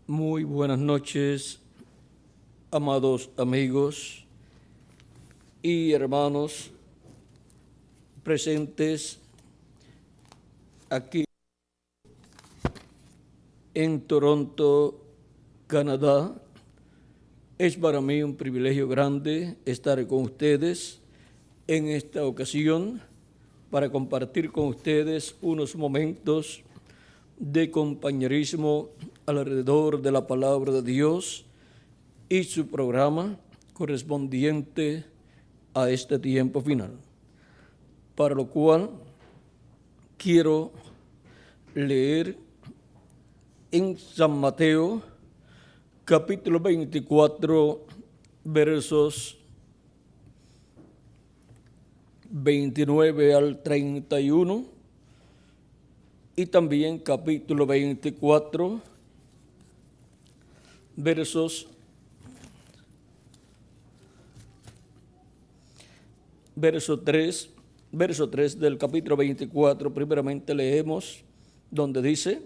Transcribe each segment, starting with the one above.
Muy buenas noches, amados amigos y hermanos presentes aquí en Toronto, Canadá. Es para mí un privilegio grande estar con ustedes en esta ocasión para compartir con ustedes unos momentos de compañerismo alrededor de la palabra de Dios y su programa correspondiente a este tiempo final, para lo cual quiero leer en San Mateo, capítulo 24, versos 29 al 31, y también capítulo 24, verso 3 del capítulo 24, primeramente leemos, donde dice: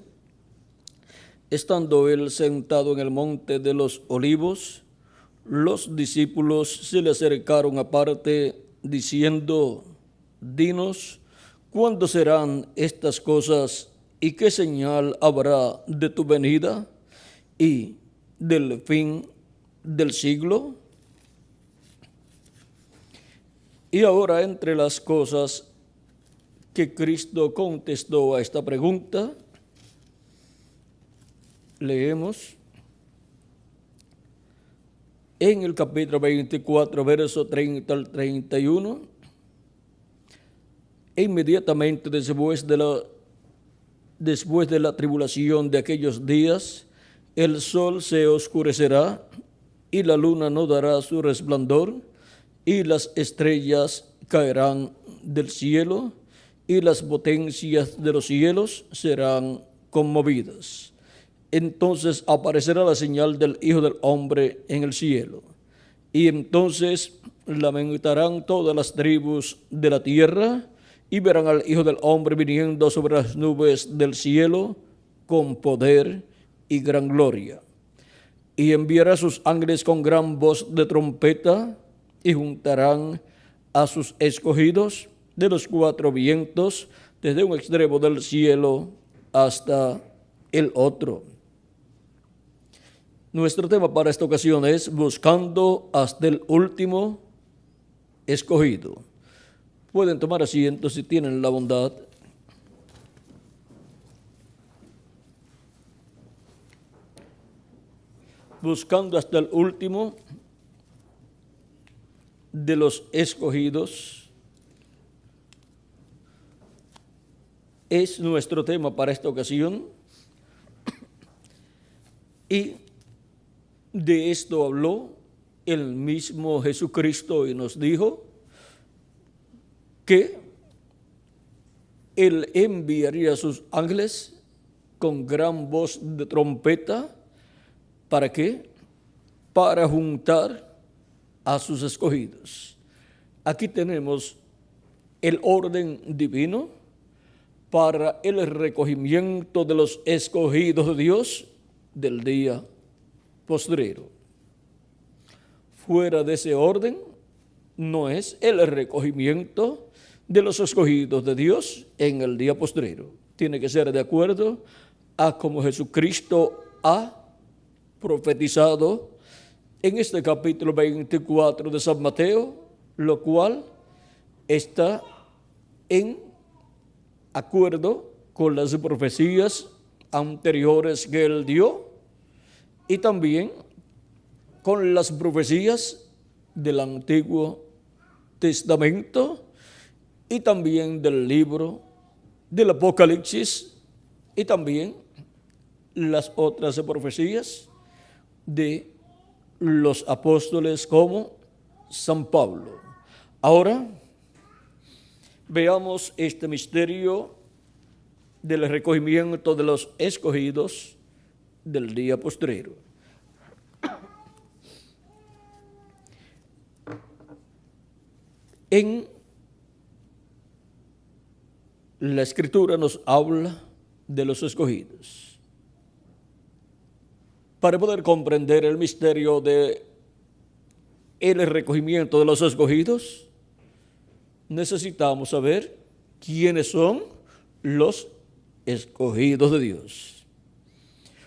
estando él sentado en el monte de los olivos, los discípulos se le acercaron aparte, diciendo: dinos, ¿cuándo serán estas cosas y qué señal habrá de tu venida y del fin del siglo? Y ahora, entre las cosas que Cristo contestó a esta pregunta, leemos en el capítulo 24, verso 30 al 31, e inmediatamente después de la tribulación de aquellos días, el sol se oscurecerá y la luna no dará su resplandor, y las estrellas caerán del cielo, y las potencias de los cielos serán conmovidas. Entonces aparecerá la señal del Hijo del Hombre en el cielo, y entonces lamentarán todas las tribus de la tierra, y verán al Hijo del Hombre viniendo sobre las nubes del cielo con poder y gran gloria. Y enviará sus ángeles con gran voz de trompeta, y juntarán a sus escogidos de los cuatro vientos, desde un extremo del cielo hasta el otro. Nuestro tema para esta ocasión es buscando hasta el último escogido. Pueden tomar asiento si tienen la bondad. Buscando hasta el último de los escogidos es nuestro tema para esta ocasión, y de esto habló el mismo Jesucristo y nos dijo que Él enviaría a sus ángeles con gran voz de trompeta. ¿Para qué? Para juntar a sus escogidos. Aquí tenemos el orden divino para el recogimiento de los escogidos de Dios del día postrero. Fuera de ese orden no es el recogimiento de los escogidos de Dios en el día postrero. Tiene que ser de acuerdo a como Jesucristo ha profetizado en este capítulo 24 de San Mateo, lo cual está en acuerdo con las profecías anteriores que él dio y también con las profecías del Antiguo Testamento y también del libro del Apocalipsis y también las otras profecías de los apóstoles como San Pablo. Ahora veamos este misterio del recogimiento de los escogidos del día postrero. En la Escritura nos habla de los escogidos. Para poder comprender el misterio de el recogimiento de los escogidos, necesitamos saber quiénes son los escogidos de Dios.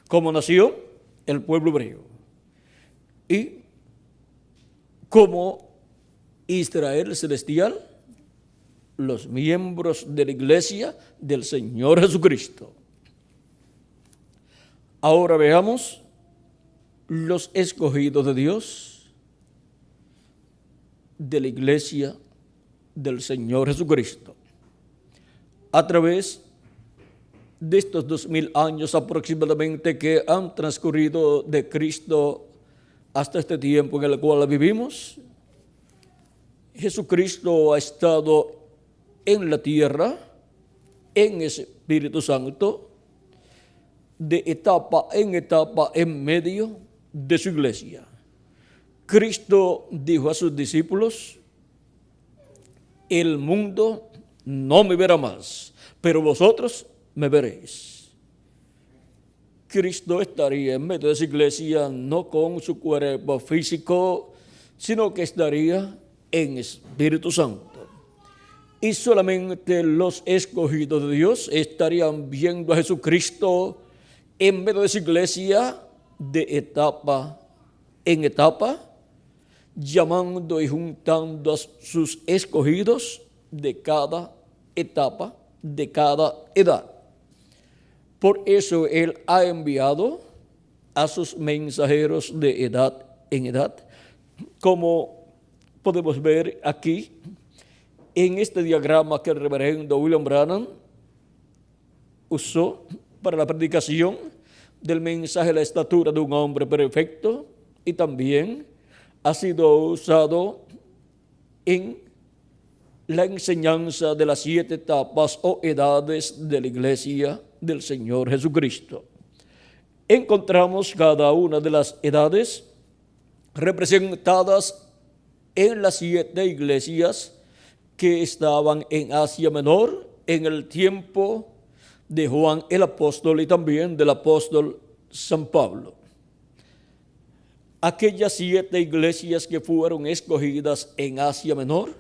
Cómo nació el pueblo hebreo y cómo Israel celestial, los miembros de la iglesia del Señor Jesucristo. Ahora veamos los escogidos de Dios de la iglesia del Señor Jesucristo. A través de estos 2000 años aproximadamente que han transcurrido de Cristo hasta este tiempo en el cual vivimos, Jesucristo ha estado en la tierra, en Espíritu Santo, de etapa en medio de su iglesia. Cristo dijo a sus discípulos: el mundo no me verá más, pero vosotros me veréis. Cristo estaría en medio de su iglesia no con su cuerpo físico, sino que estaría en Espíritu Santo. Y solamente los escogidos de Dios estarían viendo a Jesucristo en medio de su iglesia de etapa en etapa, llamando y juntando a sus escogidos de cada etapa, de cada edad. Por eso Él ha enviado a sus mensajeros de edad en edad, como podemos ver aquí en este diagrama que el reverendo William Branham usó para la predicación del mensaje de la estatura de un hombre perfecto, y también ha sido usado en la enseñanza de las 7 etapas o edades de la iglesia del Señor Jesucristo. Encontramos cada una de las edades representadas en las 7 iglesias que estaban en Asia Menor en el tiempo de Juan el apóstol y también del apóstol San Pablo. Aquellas 7 iglesias que fueron escogidas en Asia Menor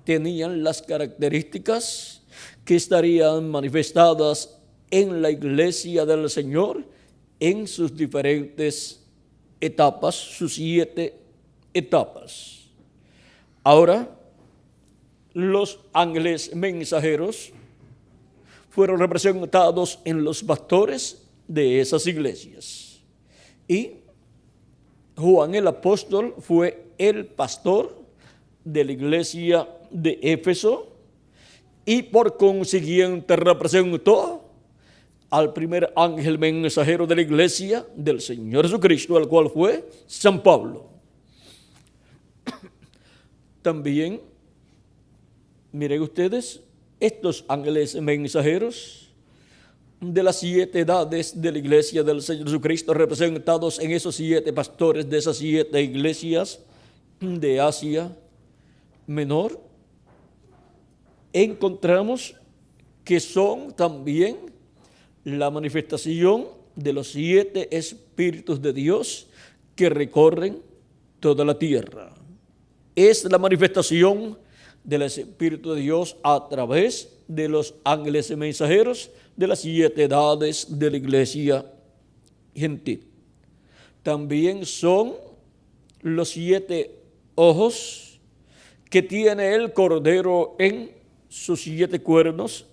tenían las características que estarían manifestadas en la iglesia del Señor en sus diferentes etapas, sus 7 etapas. Ahora, los ángeles mensajeros fueron representados en los pastores de esas iglesias. Y Juan el apóstol fue el pastor de la iglesia de Éfeso y por consiguiente representó al primer ángel mensajero de la iglesia del Señor Jesucristo, el cual fue San Pablo. También, miren ustedes, estos ángeles mensajeros de las 7 edades de la iglesia del Señor Jesucristo, representados en esos 7 pastores de esas 7 iglesias de Asia Menor, encontramos que son también la manifestación de los 7 espíritus de Dios que recorren toda la tierra. Es la manifestación del Espíritu de Dios a través de los ángeles mensajeros de las 7 edades de la iglesia gentil. También son los 7 ojos que tiene el Cordero en sus 7 cuernos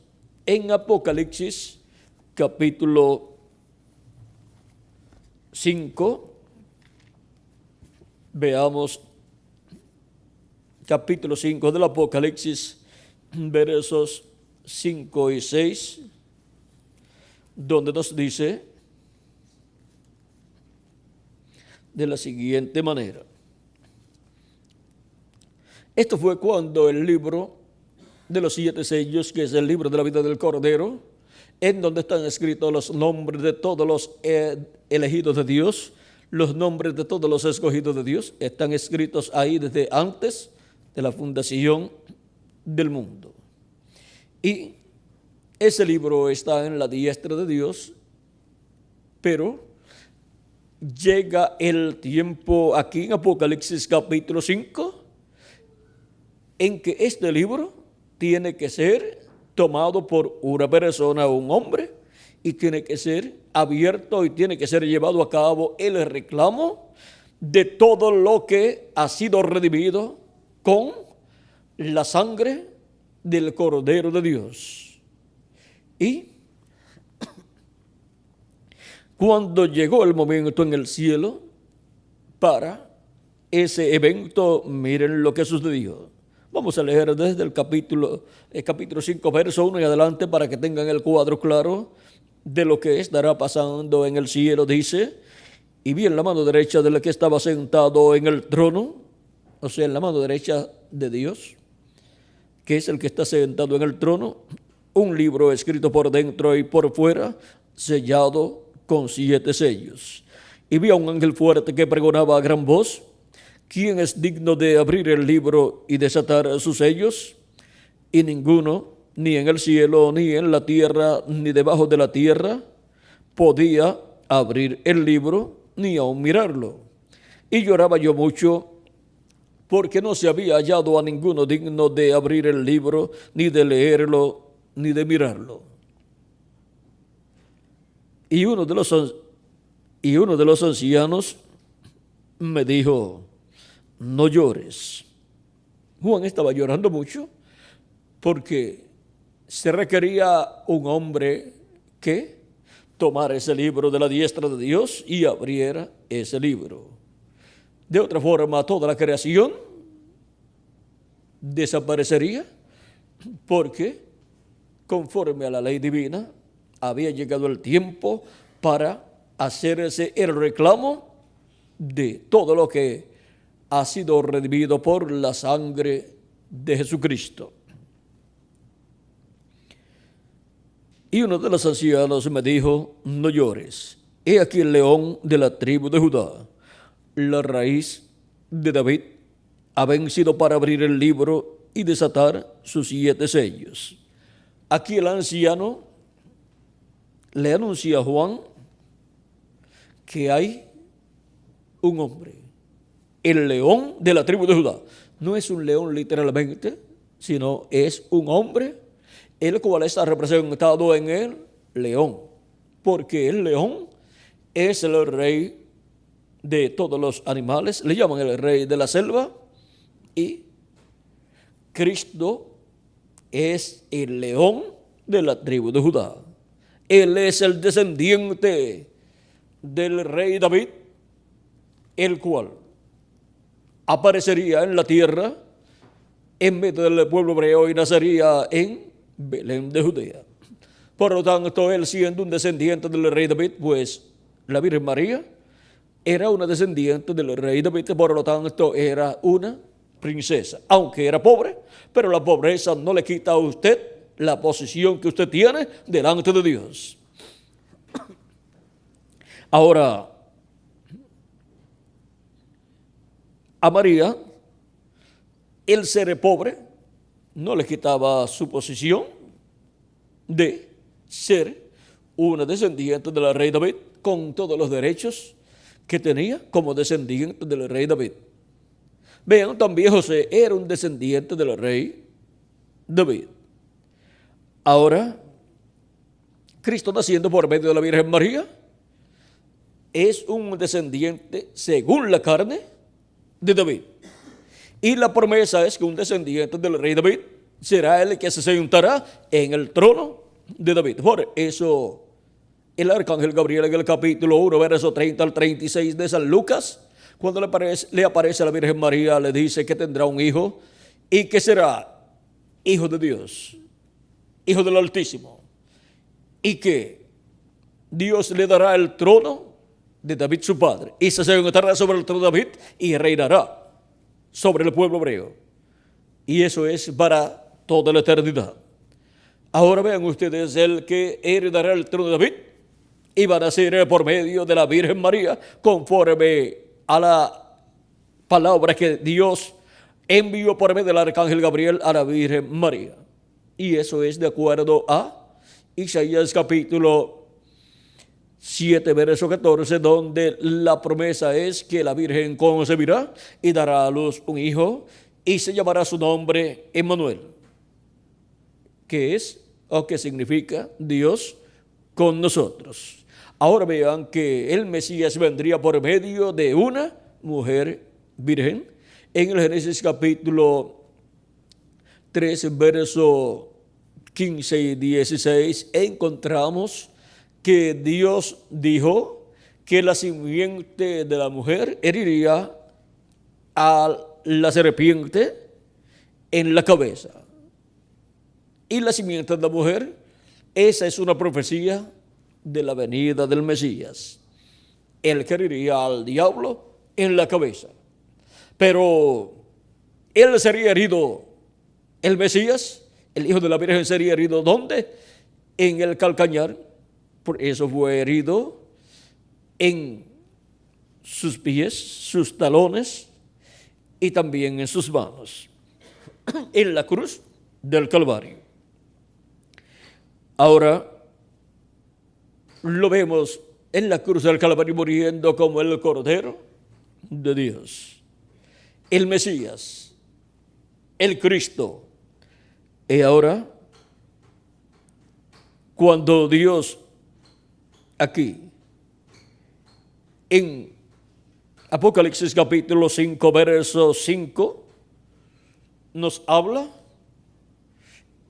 en Apocalipsis capítulo 5. Veamos capítulo 5 del Apocalipsis, versos 5 y 6, donde nos dice de la siguiente manera. Esto fue cuando el libro de los 7 sellos, que es el libro de la vida del Cordero, en donde están escritos los nombres de todos los elegidos de Dios, los nombres de todos los escogidos de Dios, están escritos ahí desde antes de la fundación del mundo. Y ese libro está en la diestra de Dios, pero llega el tiempo aquí en Apocalipsis capítulo 5 en que este libro tiene que ser tomado por una persona, un hombre, y tiene que ser abierto y tiene que ser llevado a cabo el reclamo de todo lo que ha sido redimido con la sangre del Cordero de Dios. Y cuando llegó el momento en el cielo para ese evento, miren lo que sucedió. Vamos a leer desde el capítulo 5, verso 1 y adelante para que tengan el cuadro claro de lo que estará pasando en el cielo. Dice: y vi en la mano derecha del que estaba sentado en el trono, o sea, en la mano derecha de Dios, que es el que está sentado en el trono, un libro escrito por dentro y por fuera, sellado con 7 sellos. Y vi a un ángel fuerte que pregonaba a gran voz: ¿quién es digno de abrir el libro y desatar sus sellos? Y ninguno, ni en el cielo, ni en la tierra, ni debajo de la tierra, podía abrir el libro, ni aun mirarlo. Y lloraba yo mucho, porque no se había hallado a ninguno digno de abrir el libro, ni de leerlo, ni de mirarlo. Y uno de los ancianos me dijo: no llores. Juan estaba llorando mucho porque se requería un hombre que tomara ese libro de la diestra de Dios y abriera ese libro. De otra forma, toda la creación desaparecería, porque conforme a la ley divina había llegado el tiempo para hacerse el reclamo de todo lo que ha sido redimido por la sangre de Jesucristo. Y uno de los ancianos me dijo: no llores, he aquí el león de la tribu de Judá, la raíz de David, ha vencido para abrir el libro y desatar sus 7 sellos. Aquí el anciano le anuncia a Juan que hay un hombre, el león de la tribu de Judá. No es un león literalmente, sino es un hombre, el cual está representado en el león, porque el león es el rey de todos los animales, le llaman el rey de la selva, y Cristo es el león de la tribu de Judá. Él es el descendiente del rey David, el cual aparecería en la tierra en medio del pueblo hebreo y nacería en Belén de Judea. Por lo tanto, él siendo un descendiente del rey David, pues la Virgen María era una descendiente del rey David, por lo tanto era una princesa, aunque era pobre, pero la pobreza no le quita a usted la posición que usted tiene delante de Dios. Ahora, a María, el ser pobre no le quitaba su posición de ser una descendiente del rey David, con todos los derechos que tenía como descendiente del rey David. Vean, también José era un descendiente del rey David. Ahora, Cristo, naciendo por medio de la Virgen María, es un descendiente según la carne de David. Y la promesa es que un descendiente del rey David será el que se sentará en el trono de David. Por eso el arcángel Gabriel, en el capítulo 1, verso 30 al 36 de San Lucas, cuando le aparece a la Virgen María, le dice que tendrá un hijo y que será hijo de Dios, hijo del Altísimo, y que Dios le dará el trono de David su padre, y se sentará sobre el trono de David y reinará sobre el pueblo hebreo. Y eso es para toda la eternidad. Ahora vean ustedes, el que heredará el trono de David y va a nacer por medio de la Virgen María, conforme a la palabra que Dios envió por medio del arcángel Gabriel a la Virgen María. Y eso es de acuerdo a Isaías capítulo 7, verso 14, donde la promesa es que la Virgen concebirá y dará a luz un hijo y se llamará su nombre Emmanuel, que es o que significa Dios con nosotros. Ahora vean que el Mesías vendría por medio de una mujer virgen. En el Génesis capítulo 3, verso 15 y 16, encontramos que Dios dijo que la simiente de la mujer heriría a la serpiente en la cabeza. Y la simiente de la mujer, esa es una profecía de la venida del Mesías. Él que heriría al diablo en la cabeza. Pero él sería herido, el Mesías, el Hijo de la Virgen sería herido, ¿dónde? En el calcañar. Por eso fue herido en sus pies, sus talones y también en sus manos, en la cruz del Calvario. Ahora lo vemos en la cruz del Calvario muriendo como el Cordero de Dios, el Mesías, el Cristo. Y ahora, cuando Dios aquí, en Apocalipsis capítulo 5, verso 5, nos habla,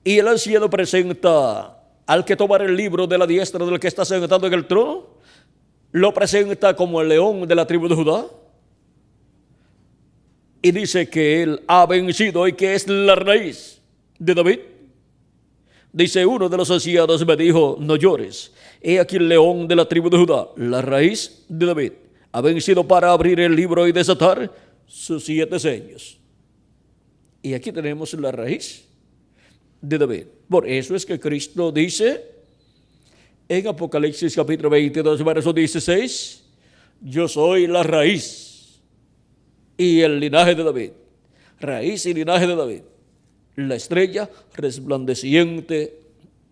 y el anciano presenta al que tomara el libro de la diestra del que está sentado en el trono, lo presenta como el león de la tribu de Judá, y dice que él ha vencido y que es la raíz de David. Dice uno de los ancianos, me dijo, no llores, he aquí el león de la tribu de Judá, la raíz de David, ha vencido para abrir el libro y desatar sus 7 sellos. Y aquí tenemos la raíz de David. Por eso es que Cristo dice en Apocalipsis capítulo 22, verso 16, yo soy la raíz y el linaje de David. Raíz y linaje de David. La estrella resplandeciente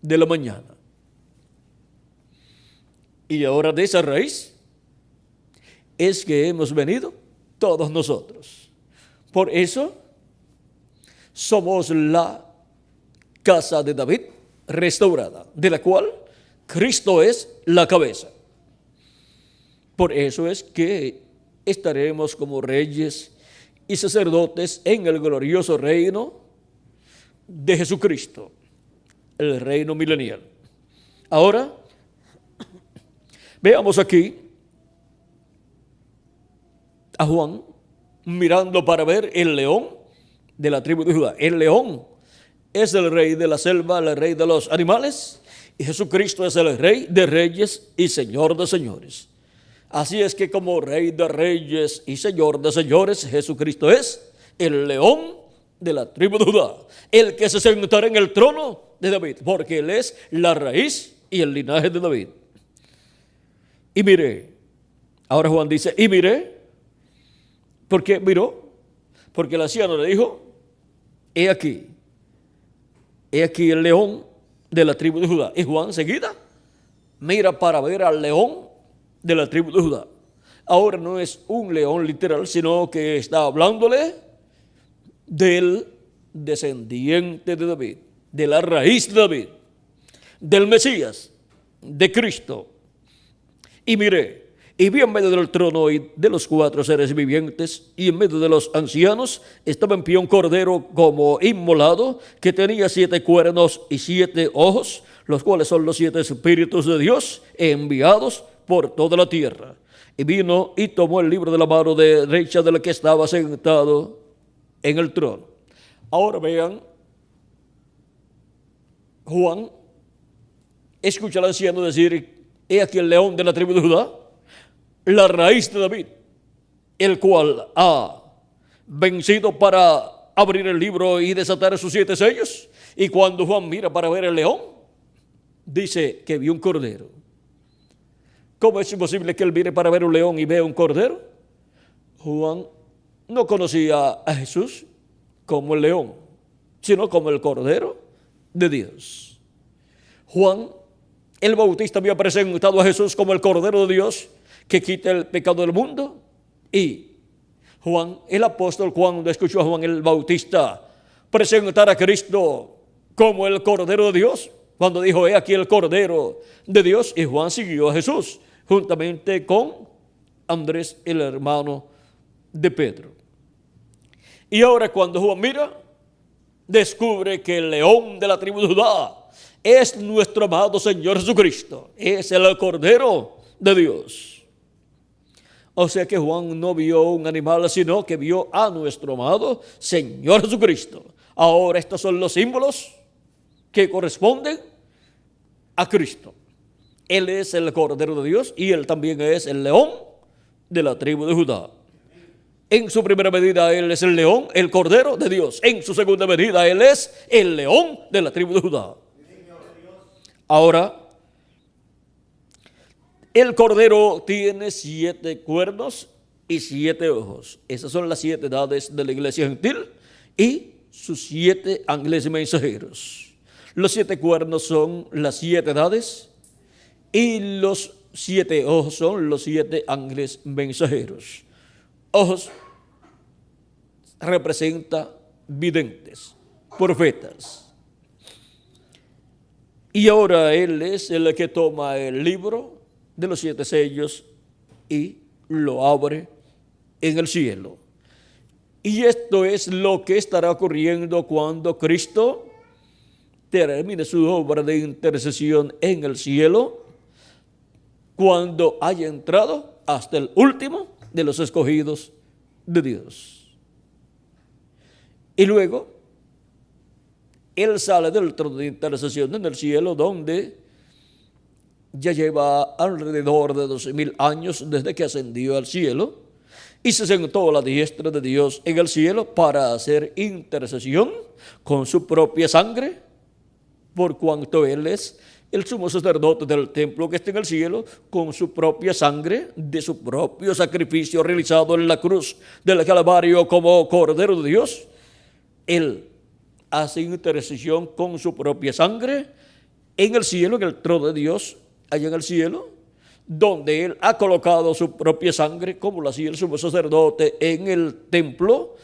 de la mañana. Y ahora de esa raíz es que hemos venido todos nosotros. Por eso somos la casa de David restaurada, de la cual Cristo es la cabeza. Por eso es que estaremos como reyes y sacerdotes en el glorioso reino de Jesucristo, el reino milenial. Ahora, veamos aquí a Juan mirando para ver el león de la tribu de Judá. El león es el rey de la selva, el rey de los animales, y Jesucristo es el rey de reyes y señor de señores. Así es que como rey de reyes y señor de señores, Jesucristo es el león de la tribu de Judá, el que se sentará en el trono de David, porque él es la raíz y el linaje de David. Y mire, ahora Juan dice, y mire, ¿por qué miró? Porque el anciano le dijo, he aquí el león de la tribu de Judá. Y Juan enseguida mira para ver al león de la tribu de Judá. Ahora no es un león literal, sino que está hablándole del descendiente de David, de la raíz de David, del Mesías, de Cristo. Y miré, y vi en medio del trono y de los 4 seres vivientes, y en medio de los ancianos, estaba en pie un cordero como inmolado, que tenía 7 cuernos y 7 ojos, los cuales son los 7 espíritus de Dios, enviados por toda la tierra. Y vino y tomó el libro de la mano derecha del que estaba sentado en el trono. Ahora vean, Juan escucha al anciano decir, he aquí el león de la tribu de Judá, la raíz de David, el cual ha vencido para abrir el libro y desatar sus 7 sellos. Y cuando Juan mira para ver el león, dice que vio un cordero. ¿Cómo es imposible que él mire para ver un león y vea un cordero? Juan no conocía a Jesús como el león, sino como el cordero de Dios. Juan el Bautista había presentado a Jesús como el Cordero de Dios que quita el pecado del mundo. Y Juan, el apóstol, cuando escuchó a Juan el Bautista presentar a Cristo como el Cordero de Dios, cuando dijo, he aquí el Cordero de Dios, y Juan siguió a Jesús, juntamente con Andrés, el hermano de Pedro. Y ahora cuando Juan mira, descubre que el león de la tribu de Judá es nuestro amado Señor Jesucristo, es el Cordero de Dios. O sea que Juan no vio un animal, sino que vio a nuestro amado Señor Jesucristo. Ahora estos son los símbolos que corresponden a Cristo. Él es el Cordero de Dios y Él también es el león de la tribu de Judá. En su primera medida Él es el león, el Cordero de Dios. En su segunda medida Él es el león de la tribu de Judá. Ahora, el Cordero tiene 7 cuernos y 7 ojos. Esas son las 7 edades de la iglesia gentil y sus 7 ángeles mensajeros. Los 7 cuernos son las 7 edades y los 7 ojos son los 7 ángeles mensajeros. Ojos representa videntes, profetas. Y ahora Él es el que toma el libro de los 7 sellos y lo abre en el cielo. Y esto es lo que estará ocurriendo cuando Cristo termine su obra de intercesión en el cielo, cuando haya entrado hasta el último de los escogidos de Dios. Y luego, Él sale del trono de intercesión en el cielo, donde ya lleva alrededor de 12,000 años desde que ascendió al cielo, y se sentó a la diestra de Dios en el cielo para hacer intercesión con su propia sangre, por cuanto Él es el sumo sacerdote del templo que está en el cielo, con su propia sangre de su propio sacrificio realizado en la cruz del Calvario como Cordero de Dios. Él hace intercesión con su propia sangre en el cielo, en el trono de Dios, allá en el cielo, donde Él ha colocado su propia sangre, como lo hacía el sumo sacerdote en el templo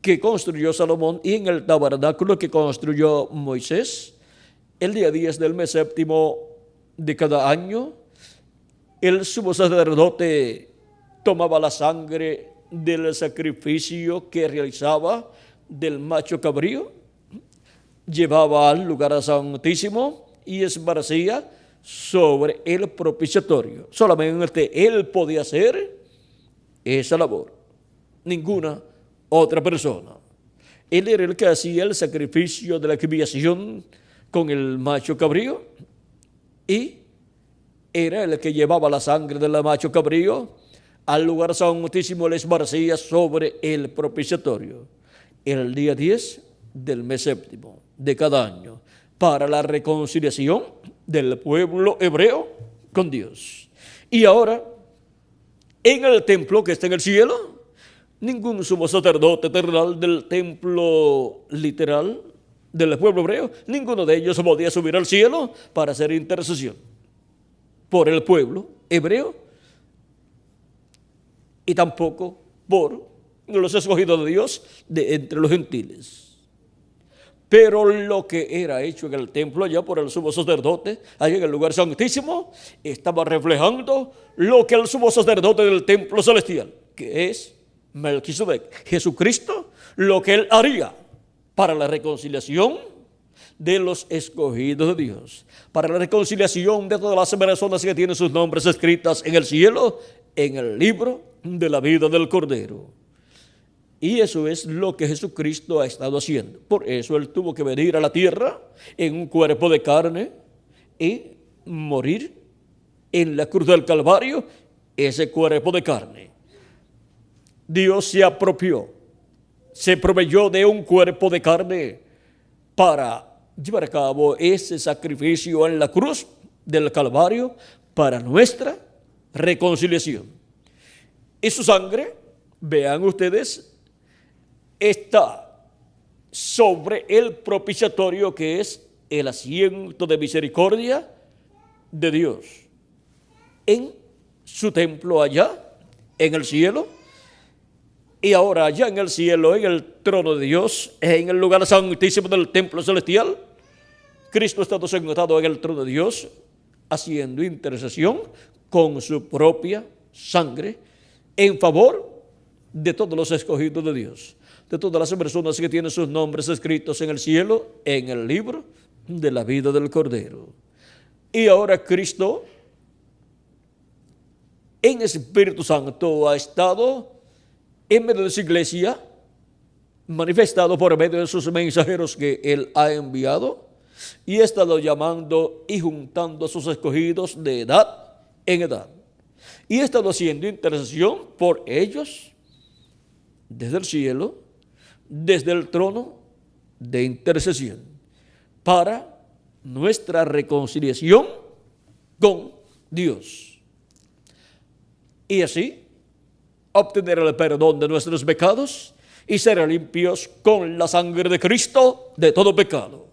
que construyó Salomón y en el tabernáculo que construyó Moisés. El día 10 del mes séptimo de cada año, el sumo sacerdote tomaba la sangre del sacrificio que realizaba del macho cabrío, llevaba al lugar santísimo y esparcía sobre el propiciatorio. Solamente Él podía hacer esa labor, ninguna otra persona. Él era el que hacía el sacrificio de la expiación con el macho cabrío y era el que llevaba la sangre del macho cabrío al lugar santísimo, le esparcía sobre el propiciatorio el día 10 del mes séptimo de cada año para la reconciliación del pueblo hebreo con Dios. Y ahora, en el templo que está en el cielo, ningún sumo sacerdote terrenal del templo literal del pueblo hebreo, ninguno de ellos podía subir al cielo para hacer intercesión por el pueblo hebreo y tampoco por los escogidos de Dios de entre los gentiles. Pero lo que era hecho en el templo allá por el sumo sacerdote, allá en el lugar santísimo, estaba reflejando lo que el sumo sacerdote del templo celestial, que es Melquisedec, Jesucristo, lo que Él haría para la reconciliación de los escogidos de Dios, para la reconciliación de todas las personas que tienen sus nombres escritas en el cielo, en el libro de la vida del Cordero. Y eso es lo que Jesucristo ha estado haciendo. Por eso Él tuvo que venir a la tierra en un cuerpo de carne y morir en la cruz del Calvario, ese cuerpo de carne. Dios se apropió, se proveyó de un cuerpo de carne para llevar a cabo ese sacrificio en la cruz del Calvario para nuestra reconciliación. Y su sangre, vean ustedes, está sobre el propiciatorio, que es el asiento de misericordia de Dios en su templo allá en el cielo. Y ahora allá en el cielo, en el trono de Dios, en el lugar santísimo del templo celestial, Cristo está sentado en el trono de Dios, haciendo intercesión con su propia sangre en favor de todos los escogidos de Dios, de todas las personas que tienen sus nombres escritos en el cielo, en el libro de la vida del Cordero. Y ahora Cristo, en Espíritu Santo, ha estado en medio de su iglesia, manifestado por medio de sus mensajeros que Él ha enviado, y ha estado llamando y juntando a sus escogidos de edad en edad. Y ha estado haciendo intercesión por ellos desde el cielo, desde el trono de intercesión, para nuestra reconciliación con Dios. Y así obtener el perdón de nuestros pecados y ser limpios con la sangre de Cristo de todo pecado.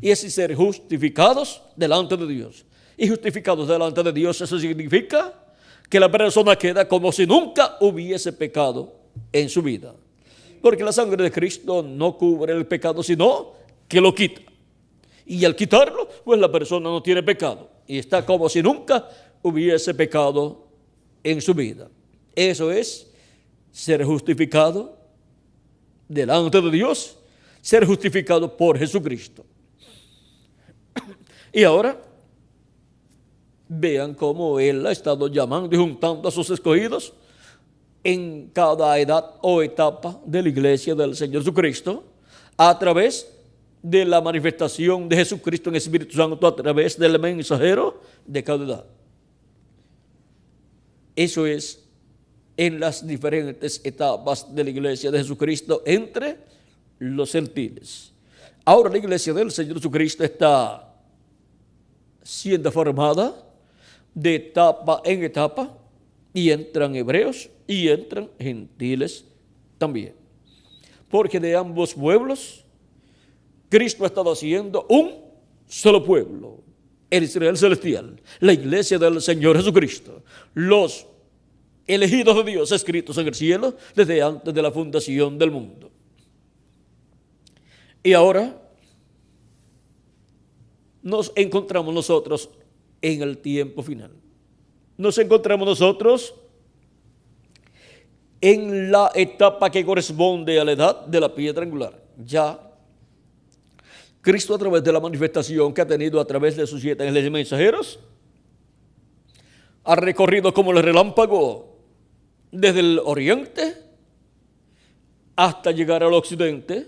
Y así ser justificados delante de Dios. Y justificados delante de Dios, eso significa que la persona queda como si nunca hubiese pecado en su vida. Porque la sangre de Cristo no cubre el pecado, sino que lo quita. Y al quitarlo, pues la persona no tiene pecado. Y está como si nunca hubiese pecado en su vida. Eso es ser justificado delante de Dios, ser justificado por Jesucristo. Y ahora, vean cómo Él ha estado llamando y juntando a sus escogidos en cada edad o etapa de la iglesia del Señor Jesucristo, a través de la manifestación de Jesucristo en Espíritu Santo, a través del mensajero de cada edad. Eso es en las diferentes etapas de la iglesia de Jesucristo entre los gentiles. Ahora la iglesia del Señor Jesucristo está siendo formada de etapa en etapa, y entran hebreos y entran gentiles también. Porque de ambos pueblos, Cristo ha estado haciendo un solo pueblo, el Israel celestial, la iglesia del Señor Jesucristo, los elegidos de Dios escritos en el cielo desde antes de la fundación del mundo. Y ahora nos encontramos nosotros en el tiempo final. Nos encontramos nosotros en la etapa que corresponde a la edad de la piedra angular. Ya Cristo, a través de la manifestación que ha tenido a través de sus 7 ángeles mensajeros, ha recorrido como el relámpago desde el oriente hasta llegar al occidente,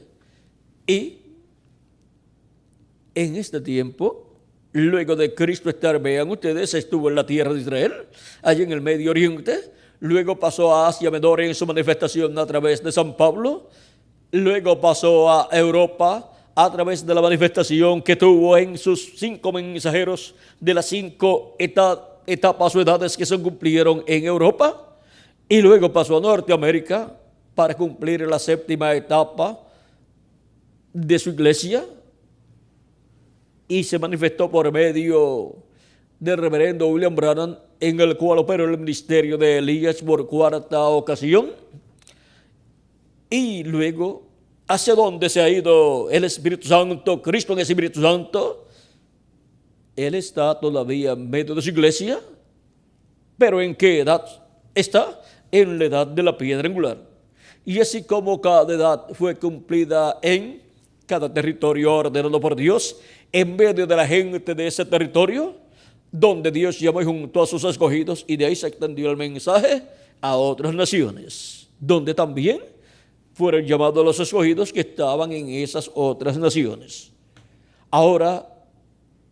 y en este tiempo, luego de Cristo estar, vean ustedes, estuvo en la tierra de Israel, allí en el Medio Oriente, luego pasó a Asia Menor en su manifestación a través de San Pablo, luego pasó a Europa a través de la manifestación que tuvo en sus 5 mensajeros de las 5 etapas o edades que se cumplieron en Europa, y luego pasó a Norteamérica para cumplir la 7ª etapa de su iglesia, y se manifestó por medio del reverendo William Branham, en el cual operó el ministerio de Elías por 4ª ocasión. Y luego, ¿hacia dónde se ha ido el Espíritu Santo, Cristo en el Espíritu Santo? Él está todavía en medio de su iglesia, pero ¿en qué edad está? En la edad de la piedra angular. Y así como cada edad fue cumplida en cada territorio ordenado por Dios, en medio de la gente de ese territorio, donde Dios llamó y juntó a sus escogidos, y de ahí se extendió el mensaje a otras naciones, donde también fueron llamados los escogidos que estaban en esas otras naciones. Ahora,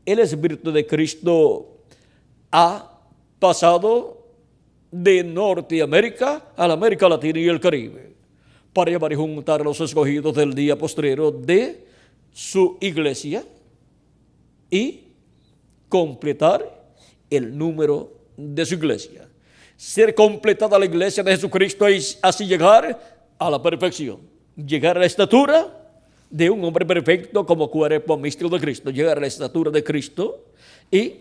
el Espíritu de Cristo ha pasado de Norteamérica a la América Latina y el Caribe, para llevar y juntar a los escogidos del día postrero de su iglesia y completar el número de su iglesia. Ser completada la iglesia de Jesucristo es así llegar a la perfección, llegar a la estatura de un hombre perfecto como cuerpo místico de Cristo, llegar a la estatura de Cristo y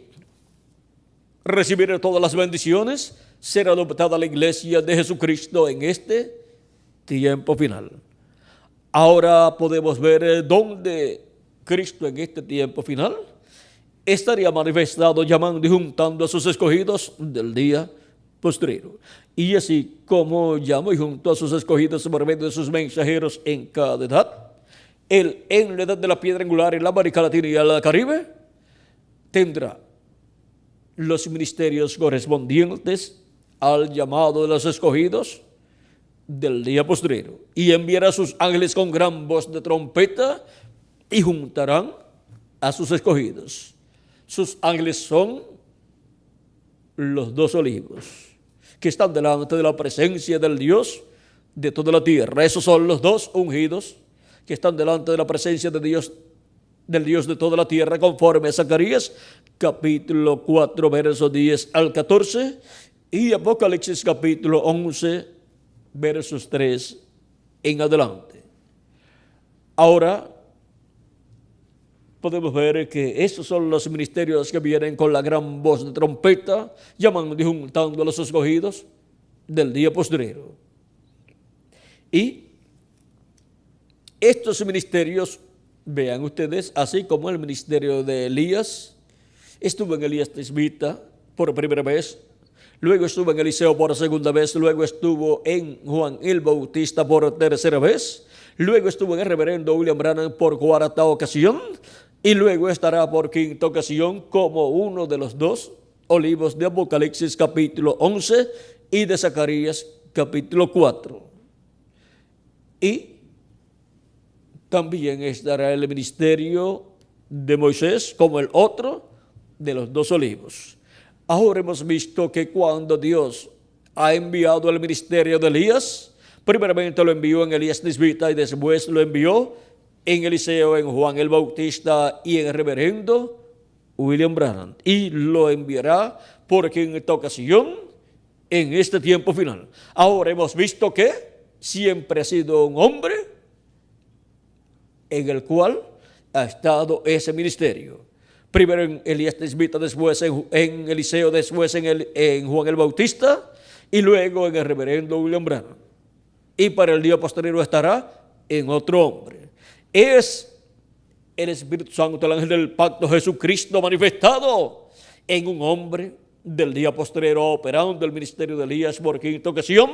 recibir todas las bendiciones, ser adoptada la iglesia de Jesucristo en este tiempo final. Ahora podemos ver dónde Cristo en este tiempo final estaría manifestado, llamando y juntando a sus escogidos del día postrero. Y así como llamo y junto a sus escogidos por medio de sus mensajeros en cada edad, Él en la edad de la piedra angular en la América Latina y el Caribe tendrá los ministerios correspondientes al llamado de los escogidos del día postrero, y enviará a sus ángeles con gran voz de trompeta y juntarán a sus escogidos. Sus ángeles son los 2 olivos que están delante de la presencia del Dios de toda la tierra. Esos son los 2 ungidos que están delante de la presencia de Dios, del Dios de toda la tierra, conforme a Zacarías capítulo 4 versos 10 al 14 y Apocalipsis capítulo 11 versos 3 en adelante. Ahora podemos ver que estos son los ministerios que vienen con la gran voz de trompeta, llamando y juntando a los escogidos del día postrero. Y estos ministerios, vean ustedes, así como el ministerio de Elías, estuvo en Elías Tisbita por primera vez, luego estuvo en Eliseo por segunda vez, luego estuvo en Juan el Bautista por tercera vez, luego estuvo en el reverendo William Branham por 4ª ocasión, y luego estará por 5ª ocasión como uno de los 2 olivos de Apocalipsis capítulo 11 y de Zacarías capítulo 4. Y también estará el ministerio de Moisés como el otro de los 2 olivos. Ahora hemos visto que cuando Dios ha enviado el ministerio de Elías, primeramente lo envió en Elías Tisbita y después lo envió en Eliseo, en Juan el Bautista y en el reverendo William Branham. Y lo enviará porque en esta ocasión, en este tiempo final. Ahora hemos visto que siempre ha sido un hombre en el cual ha estado ese ministerio. Primero en Elías Tisbita, después en Eliseo, después en Juan el Bautista y luego en el reverendo William Branham. Y para el día posterior estará en otro hombre. Es el Espíritu Santo, el ángel del pacto, Jesucristo manifestado en un hombre del día postrero, operando el ministerio de Elías por 5ª ocasión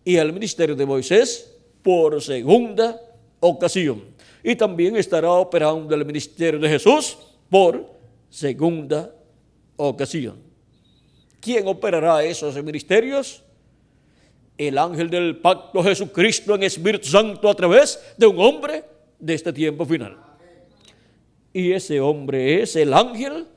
y el ministerio de Moisés por 2ª ocasión. Y también estará operando el ministerio de Jesús por 2ª ocasión. ¿Quién operará esos ministerios? El ángel del pacto, Jesucristo en Espíritu Santo, a través de un hombre de este tiempo final. Y ese hombre es el ángel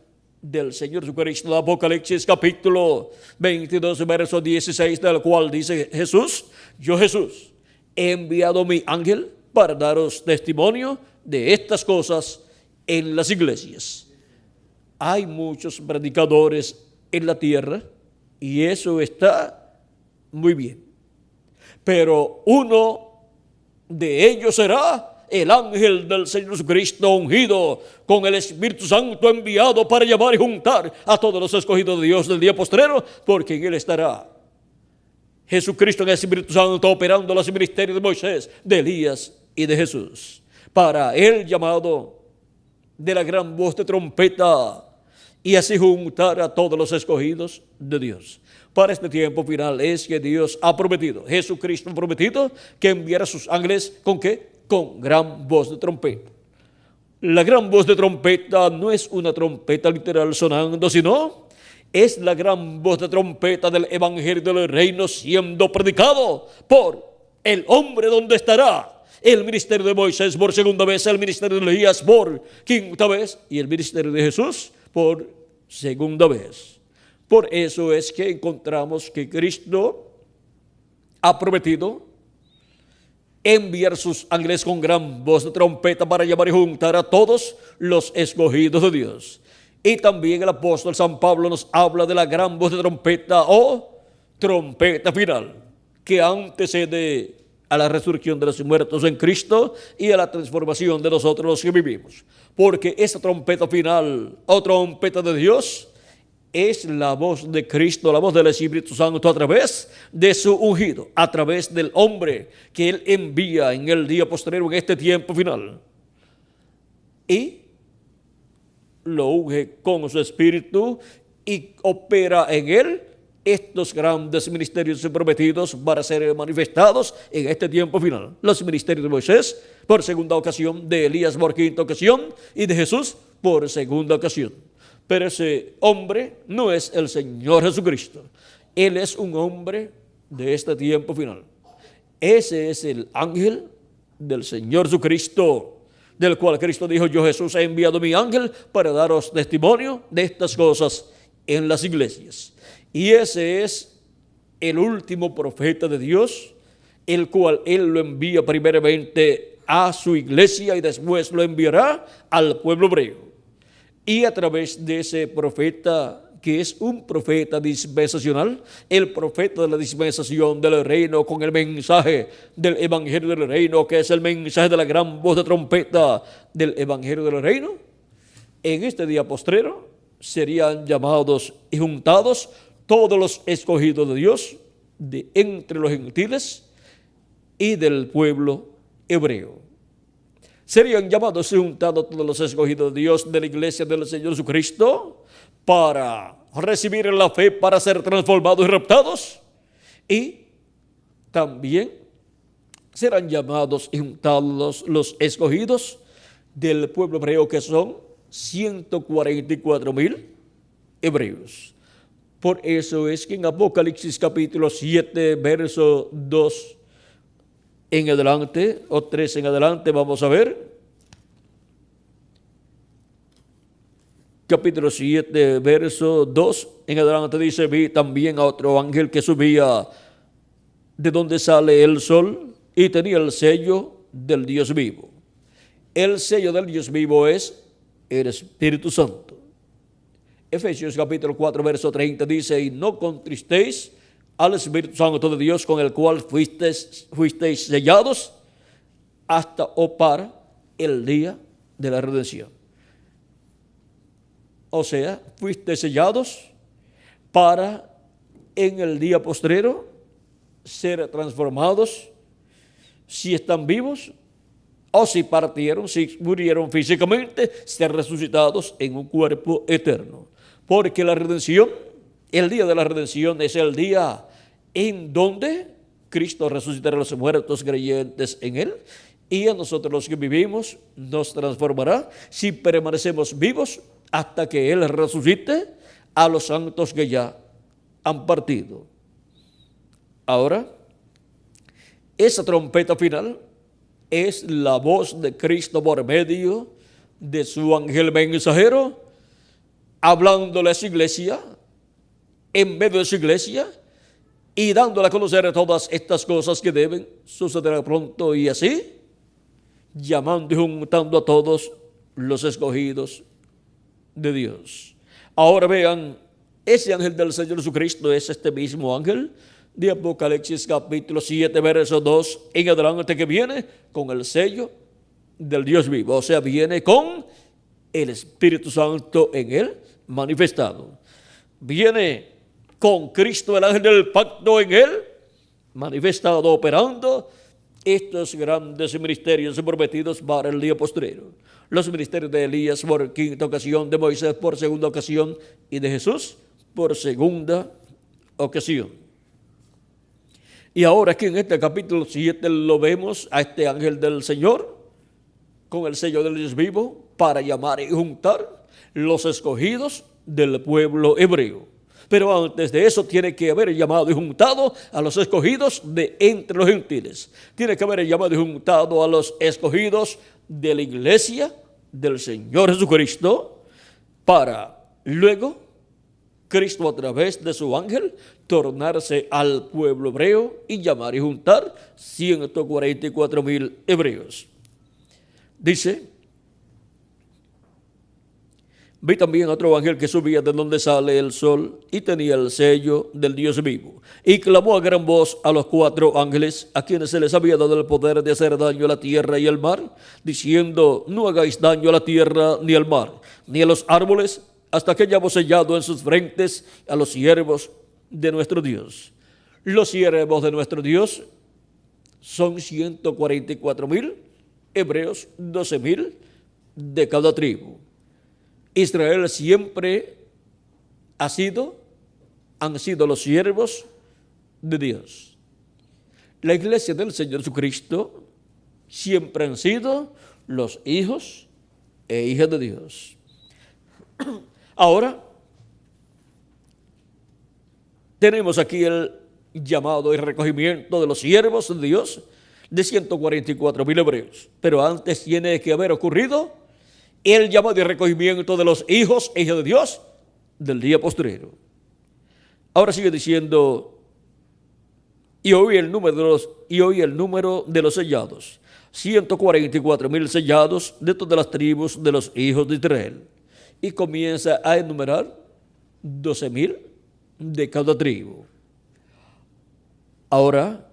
del Señor Jesucristo. Apocalipsis capítulo 22 verso 16, del cual dice Jesús: yo, Jesús, he enviado mi ángel para daros testimonio de estas cosas en las iglesias. Hay muchos predicadores en la tierra y eso está muy bien, pero uno de ellos será el ángel del Señor Jesucristo, ungido con el Espíritu Santo, enviado para llamar y juntar a todos los escogidos de Dios del día postrero, porque en él estará Jesucristo en el Espíritu Santo, operando los ministerios de Moisés, de Elías y de Jesús, para el llamado de la gran voz de trompeta, y así juntar a todos los escogidos de Dios. Para este tiempo final es que Dios ha prometido, Jesucristo ha prometido, que enviará a sus ángeles, ¿con qué? Con gran voz de trompeta. La gran voz de trompeta no es una trompeta literal sonando, sino es la gran voz de trompeta del evangelio del reino siendo predicado por el hombre donde estará el ministerio de Moisés por 2ª vez, el ministerio de Elías por 5ª vez y el ministerio de Jesús por 2ª vez. Por eso es que encontramos que Cristo ha prometido enviar sus ángeles con gran voz de trompeta para llamar y juntar a todos los escogidos de Dios. Y también el apóstol San Pablo nos habla de la gran voz de trompeta o trompeta final, que antecede a la resurrección de los muertos en Cristo y a la transformación de nosotros los que vivimos. Porque esa trompeta final o trompeta de Dios es la voz de Cristo, la voz del Espíritu Santo a través de su ungido, a través del hombre que Él envía en el día posterior, en este tiempo final. Y lo unge con su Espíritu y opera en Él estos grandes ministerios prometidos para ser manifestados en este tiempo final. Los ministerios de Moisés por segunda ocasión, de Elías por quinta ocasión y de Jesús por segunda ocasión. Pero ese hombre no es el Señor Jesucristo. Él es un hombre de este tiempo final. Ese es el ángel del Señor Jesucristo, del cual Cristo dijo: yo, Jesús, he enviado mi ángel para daros testimonio de estas cosas en las iglesias. Y ese es el último profeta de Dios, el cual Él lo envía primeramente a su iglesia y después lo enviará al pueblo hebreo. Y a través de ese profeta, que es un profeta dispensacional, el profeta de la dispensación del reino, con el mensaje del evangelio del reino, que es el mensaje de la gran voz de trompeta del evangelio del reino, en este día postrero serían llamados y juntados todos los escogidos de Dios de entre los gentiles y del pueblo hebreo. Serían llamados y juntados todos los escogidos de Dios de la iglesia del Señor Jesucristo para recibir la fe, para ser transformados y raptados. Y también serán llamados y juntados los escogidos del pueblo hebreo, que son 144,000 hebreos. Por eso es que en Apocalipsis capítulo 7, verso 2 en adelante, o 3 en adelante, vamos a ver. Capítulo 7, verso 2 en adelante dice: vi también a otro ángel que subía de donde sale el sol y tenía el sello del Dios vivo. El sello del Dios vivo es el Espíritu Santo. Efesios capítulo 4, verso 30 dice: y no contristéis al Espíritu Santo de Dios, con el cual fuisteis sellados hasta o para el día de la redención. O sea, fuisteis sellados para en el día postrero ser transformados, si están vivos o si partieron, si murieron físicamente, ser resucitados en un cuerpo eterno. Porque la redención, el día de la redención, es el día en donde Cristo resucitará a los muertos creyentes en Él, y a nosotros los que vivimos nos transformará si permanecemos vivos hasta que Él resucite a los santos que ya han partido. Ahora, esa trompeta final es la voz de Cristo por medio de su ángel mensajero, hablándole a su iglesia, en medio de su iglesia, y dándole a conocer todas estas cosas que deben suceder pronto, y así llamando y juntando a todos los escogidos de Dios. Ahora vean, ese ángel del Señor Jesucristo es este mismo ángel de Apocalipsis capítulo 7, verso 2 en adelante, que viene con el sello del Dios vivo, o sea, viene con el Espíritu Santo en él manifestado. Viene con Cristo, el ángel del pacto, en él manifestado, operando estos grandes ministerios prometidos para el día postrero. Los ministerios de Elías por quinta ocasión, de Moisés por segunda ocasión y de Jesús por segunda ocasión. Y ahora aquí en este capítulo 7 lo vemos a este ángel del Señor con el sello del Dios vivo para llamar y juntar los escogidos del pueblo hebreo. Pero antes de eso tiene que haber llamado y juntado a los escogidos de entre los gentiles. Tiene que haber llamado y juntado a los escogidos de la iglesia del Señor Jesucristo, para luego Cristo, a través de su ángel, tornarse al pueblo hebreo y llamar y juntar 144,000 hebreos. Dice: vi también otro ángel que subía de donde sale el sol y tenía el sello del Dios vivo, y clamó a gran voz a los 4 ángeles a quienes se les había dado el poder de hacer daño a la tierra y al mar, diciendo: no hagáis daño a la tierra ni al mar, ni a los árboles, hasta que hayamos sellado en sus frentes a los siervos de nuestro Dios. Los siervos de nuestro Dios son 144,000, hebreos 12,000 de cada tribu. Israel siempre han sido los siervos de Dios. La iglesia del Señor Jesucristo siempre han sido los hijos e hijas de Dios. Ahora, tenemos aquí el llamado y recogimiento de los siervos de Dios de 144,000 hebreos. Pero antes tiene que haber ocurrido el llamado y recogimiento de los hijos e hijas de Dios del día postrero. Ahora sigue diciendo, y hoy el número de los sellados, 144,000 sellados de todas las tribus de los hijos de Israel. Y comienza a enumerar 12,000 de cada tribu. Ahora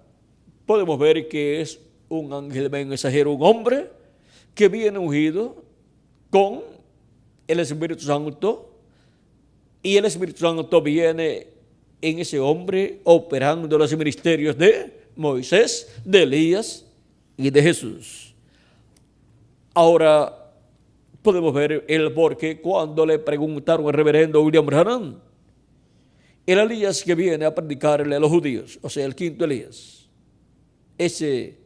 podemos ver que es un ángel mensajero, un hombre que viene ungido con el Espíritu Santo, y el Espíritu Santo viene en ese hombre operando los ministerios de Moisés, de Elías y de Jesús. Ahora podemos ver el porqué cuando le preguntaron al reverendo William Branham, el Elías que viene a predicarle a los judíos, o sea, el quinto Elías, ese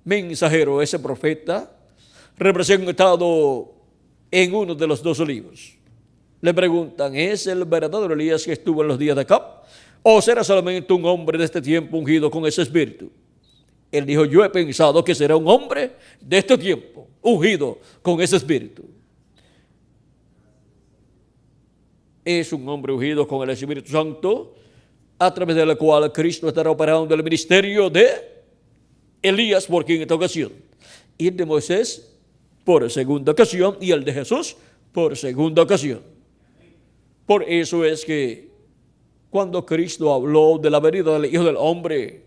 mensajero, ese profeta, representado en uno de los 2 olivos. Le preguntan, ¿es el verdadero Elías que estuvo en los días de Acab? ¿O será solamente un hombre de este tiempo ungido con ese espíritu? Él dijo, yo he pensado que será un hombre de este tiempo ungido con ese espíritu. Es un hombre ungido con el Espíritu Santo, a través del cual Cristo estará operando el ministerio de Elías por quinta ocasión, y el de Moisés por segunda ocasión, y el de Jesús por segunda ocasión. Por eso es que cuando Cristo habló de la venida del Hijo del Hombre,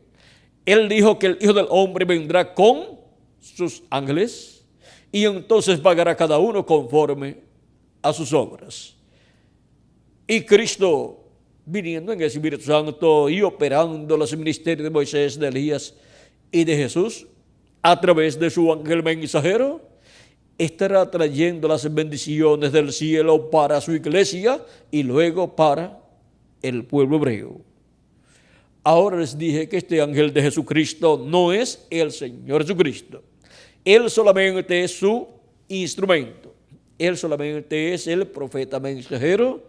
Él dijo que el Hijo del Hombre vendrá con sus ángeles y entonces pagará cada uno conforme a sus obras. Y Cristo, viniendo en el Espíritu Santo y operando los ministerios de Moisés, de Elías y de Jesús, a través de su ángel mensajero, estará trayendo las bendiciones del cielo para su iglesia y luego para el pueblo hebreo. Ahora les dije que este ángel de Jesucristo no es el Señor Jesucristo. Él solamente es su instrumento. Él solamente es el profeta mensajero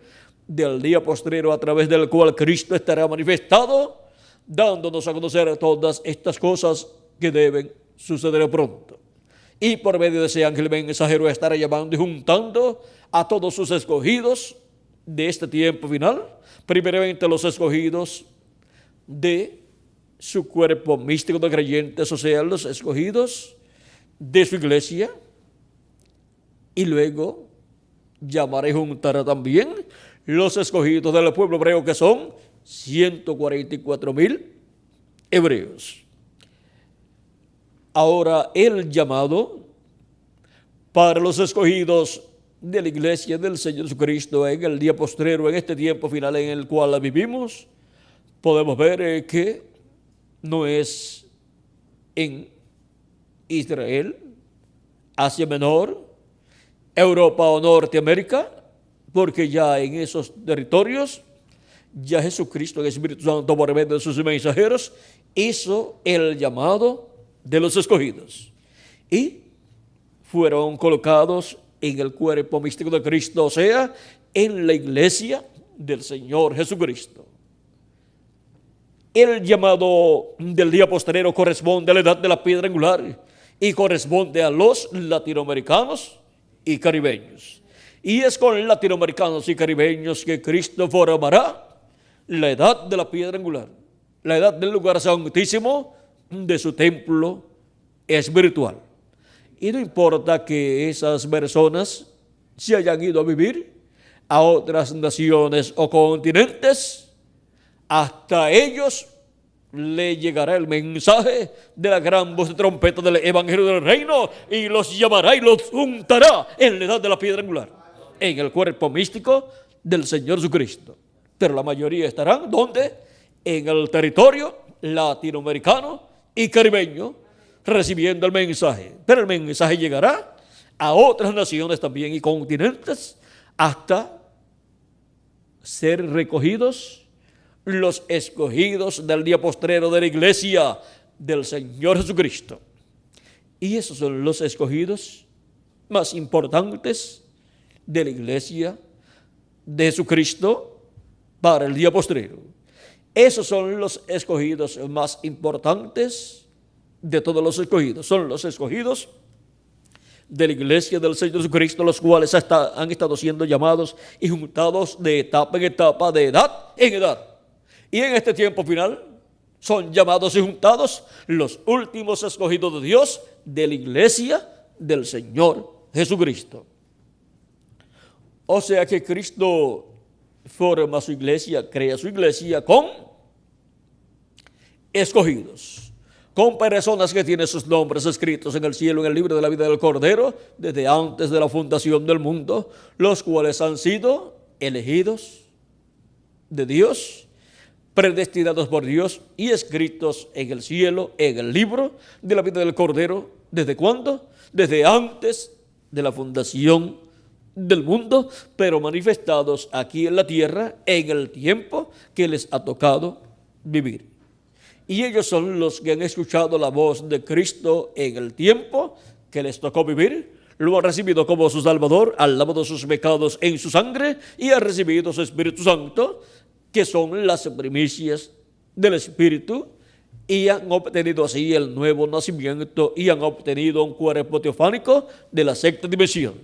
del día postrero, a través del cual Cristo estará manifestado, dándonos a conocer todas estas cosas que deben suceder pronto. Y por medio de ese ángel mensajero estará llamando y juntando a todos sus escogidos de este tiempo final, primeramente los escogidos de su cuerpo místico de creyentes, o sea, los escogidos de su iglesia, y luego llamará y juntará también los escogidos del pueblo hebreo, que son 144,000 hebreos. Ahora, el llamado para los escogidos de la iglesia del Señor Jesucristo en el día postrero, en este tiempo final en el cual vivimos, podemos ver que no es en Israel, Asia Menor, Europa o Norteamérica, porque ya en esos territorios, ya Jesucristo, el Espíritu Santo, por medio de sus mensajeros, hizo el llamado de los escogidos y fueron colocados en el cuerpo místico de Cristo, o sea, en la iglesia del Señor Jesucristo. El llamado del día postrero corresponde a la edad de la piedra angular y corresponde a los latinoamericanos y caribeños. Y es con latinoamericanos y caribeños que Cristo formará la edad de la piedra angular, la edad del lugar santísimo de su templo espiritual. Y no importa que esas personas se hayan ido a vivir a otras naciones o continentes, hasta ellos le llegará el mensaje de la gran voz de trompeta del evangelio del reino y los llamará y los juntará en la edad de la piedra angular. en el cuerpo místico del Señor Jesucristo. Pero la mayoría estarán, ¿dónde? En el territorio latinoamericano y caribeño, recibiendo el mensaje. Pero el mensaje llegará a otras naciones también y continentes hasta ser recogidos los escogidos del día postrero de la iglesia del Señor Jesucristo. Y esos son los escogidos más importantes de la iglesia de Jesucristo para el día postrero. Esos son los escogidos más importantes de todos los escogidos. Son los escogidos de la iglesia del Señor Jesucristo, los cuales han estado siendo llamados y juntados de etapa en etapa, de edad en edad. Y en este tiempo final son llamados y juntados los últimos escogidos de Dios de la iglesia del Señor Jesucristo. O sea que Cristo forma su iglesia, crea su iglesia con escogidos, con personas que tienen sus nombres escritos en el cielo, en el libro de la vida del Cordero, desde antes de la fundación del mundo, los cuales han sido elegidos de Dios, predestinados por Dios y escritos en el cielo, en el libro de la vida del Cordero. ¿Desde cuándo? Desde antes de la fundación del mundo, pero manifestados aquí en la tierra en el tiempo que les ha tocado vivir. Y ellos son los que han escuchado la voz de Cristo en el tiempo que les tocó vivir, lo han recibido como su Salvador, han lavado sus pecados en su sangre y han recibido su Espíritu Santo, que son las primicias del Espíritu, y han obtenido así el nuevo nacimiento y han obtenido un cuerpo teofánico de la sexta dimensión.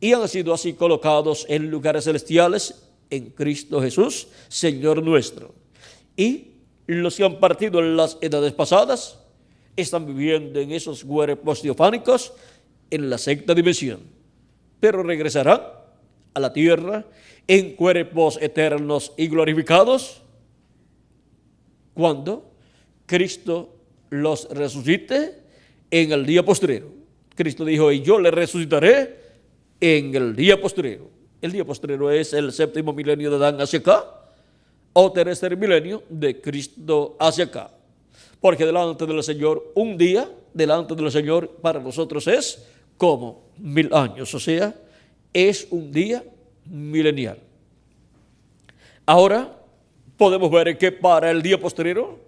Y han sido así colocados en lugares celestiales en Cristo Jesús, Señor nuestro. Y los que han partido en las edades pasadas están viviendo en esos cuerpos teofánicos en la sexta dimensión, pero regresarán a la tierra en cuerpos eternos y glorificados cuando Cristo los resucite en el día postrero. Cristo dijo, y yo le resucitaré en el día postrero. El día postrero es el séptimo milenio de Adán hacia acá, o tercer milenio de Cristo hacia acá. Porque delante del Señor, un día delante del Señor para nosotros es como 1000 años, o sea, es un día milenial. Ahora podemos ver que para el día postrero,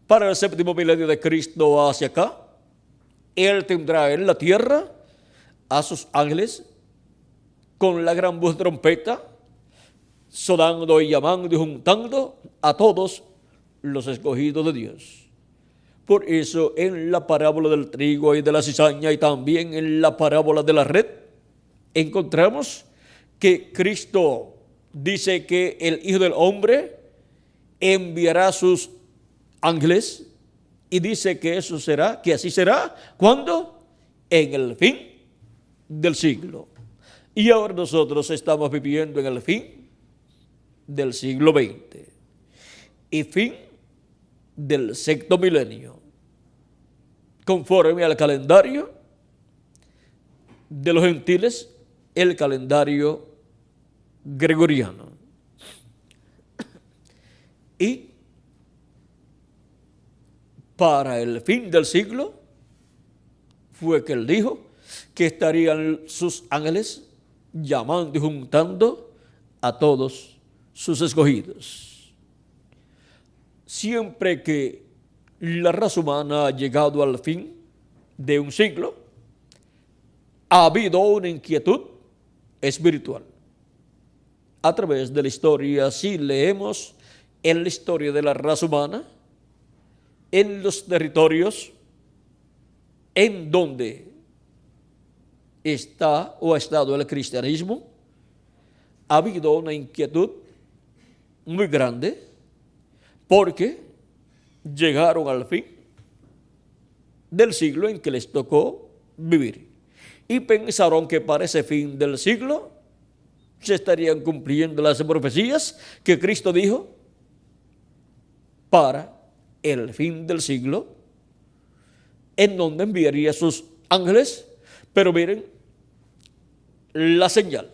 para el séptimo milenio de Cristo hacia acá, Él tendrá en la tierra a sus ángeles con la gran voz de trompeta, sonando y llamando y juntando a todos los escogidos de Dios. Por eso en la parábola del trigo y de la cizaña y también en la parábola de la red encontramos que Cristo dice que el Hijo del Hombre enviará sus ángeles y dice que eso será, que así será, ¿cuándo? En el fin del siglo. Y ahora nosotros estamos viviendo en el fin del siglo XX y fin del sexto milenio, conforme al calendario de los gentiles, el calendario gregoriano. Y para el fin del siglo fue que Él dijo que estarían sus ángeles llamando y juntando a todos sus escogidos. Siempre que la raza humana ha llegado al fin de un siglo, ha habido una inquietud espiritual. A través de la historia, si leemos en la historia de la raza humana, en los territorios en donde está o ha estado el cristianismo, ha habido una inquietud muy grande porque llegaron al fin del siglo en que les tocó vivir y pensaron que para ese fin del siglo se estarían cumpliendo las profecías que Cristo dijo para el fin del siglo, en donde enviaría sus ángeles. Pero miren la señal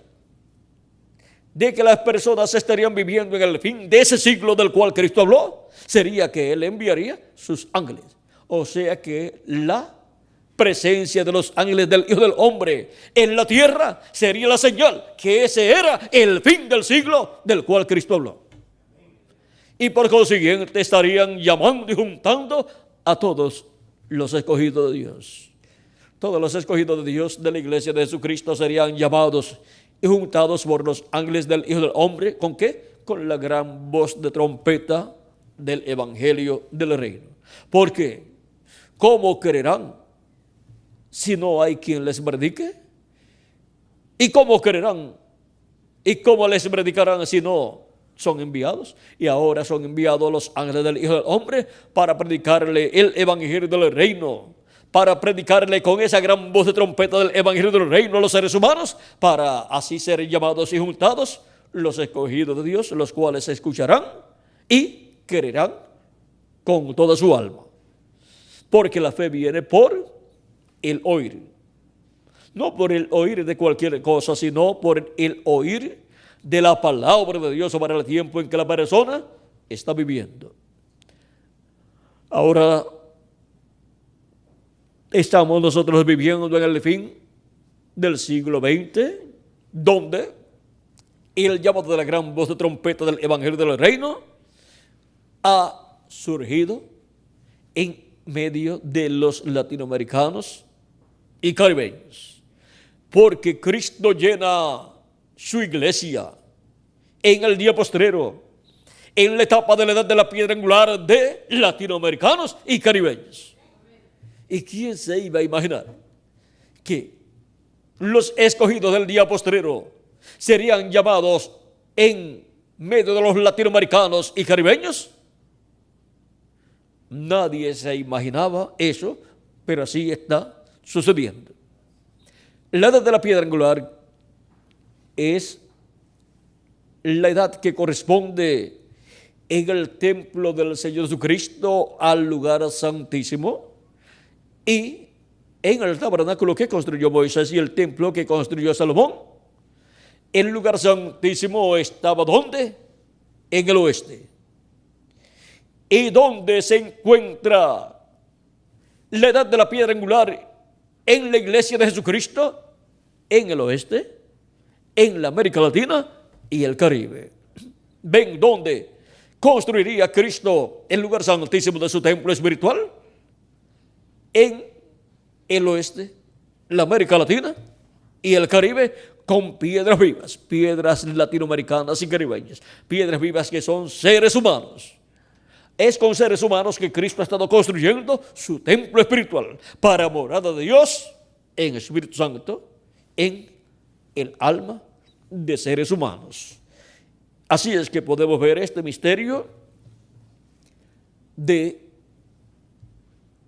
de que las personas estarían viviendo en el fin de ese siglo del cual Cristo habló, sería que Él enviaría sus ángeles. O sea que la presencia de los ángeles del Hijo del Hombre en la tierra sería la señal que ese era el fin del siglo del cual Cristo habló. Y por consiguiente estarían llamando y juntando a todos los escogidos de Dios. Todos los escogidos de Dios de la iglesia de Jesucristo serían llamados y juntados por los ángeles del Hijo del Hombre. ¿Con qué? Con la gran voz de trompeta del Evangelio del Reino. ¿Por qué? ¿Cómo creerán si no hay quien les predique? ¿Y cómo creerán? ¿Y cómo les predicarán si no son enviados? Y ahora son enviados los ángeles del Hijo del Hombre para predicarle el Evangelio del Reino, para predicarle con esa gran voz de trompeta del Evangelio del Reino a los seres humanos, para así ser llamados y juntados los escogidos de Dios, los cuales escucharán y creerán con toda su alma. Porque la fe viene por el oír. No por el oír de cualquier cosa, sino por el oír de la palabra de Dios para el tiempo en que la persona está viviendo. Ahora estamos nosotros viviendo en el fin del siglo XX, donde el llamado de la gran voz de trompeta del Evangelio del Reino ha surgido en medio de los latinoamericanos y caribeños, porque Cristo llena su iglesia en el día postrero, en la etapa de la edad de la piedra angular de latinoamericanos y caribeños. ¿Y quién se iba a imaginar que los escogidos del día postrero serían llamados en medio de los latinoamericanos y caribeños? Nadie se imaginaba eso, pero así está sucediendo. La edad de la piedra angular es la edad que corresponde en el templo del Señor Jesucristo al lugar santísimo, y en el tabernáculo que construyó Moisés y el templo que construyó Salomón. El lugar santísimo estaba ¿dónde? En el oeste. ¿Y dónde se encuentra la edad de la piedra angular en la iglesia de Jesucristo? En el oeste, en la América Latina y el Caribe. ¿Ven dónde construiría Cristo el lugar santísimo de su templo espiritual? En el oeste, la América Latina y el Caribe, con piedras vivas, piedras latinoamericanas y caribeñas, piedras vivas que son seres humanos. Es con seres humanos que Cristo ha estado construyendo su templo espiritual para morada de Dios en Espíritu Santo, en el alma de seres humanos. Así es que podemos ver este misterio de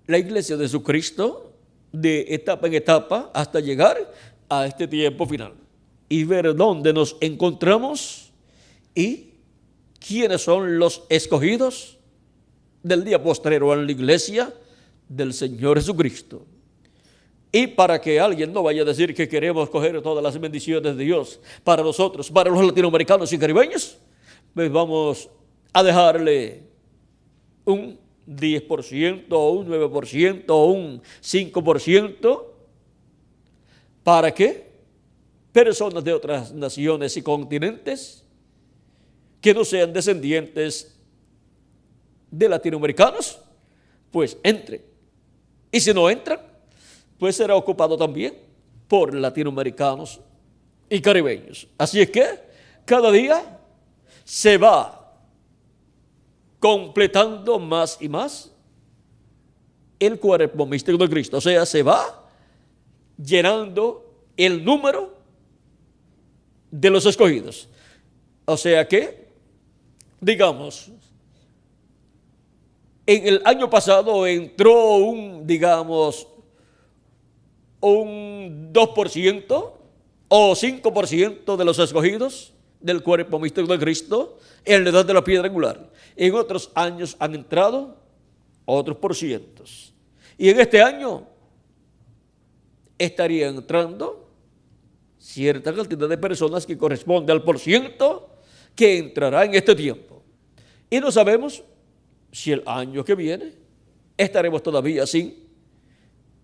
la iglesia de Jesucristo, de etapa en etapa, hasta llegar a este tiempo final. Y ver dónde nos encontramos y quiénes son los escogidos del día postrero en la iglesia del Señor Jesucristo. Y para que alguien no vaya a decir que queremos coger todas las bendiciones de Dios para nosotros, para los latinoamericanos y caribeños, pues vamos a dejarle un 10% o un 9% o un 5% para que personas de otras naciones y continentes que no sean descendientes de latinoamericanos, pues entren. Y si no entran, pues será ocupado también por latinoamericanos y caribeños. Así es que cada día se va completando más y más el cuerpo místico de Cristo. O sea, se va llenando el número de los escogidos. O sea que, digamos, en el año pasado entró un 2% o 5% de los escogidos del cuerpo místico de Cristo en la edad de la piedra angular. En otros años han entrado otros por cientos. Y en este año estarían entrando cierta cantidad de personas que corresponde al porciento que entrará en este tiempo. Y no sabemos si el año que viene estaremos todavía sin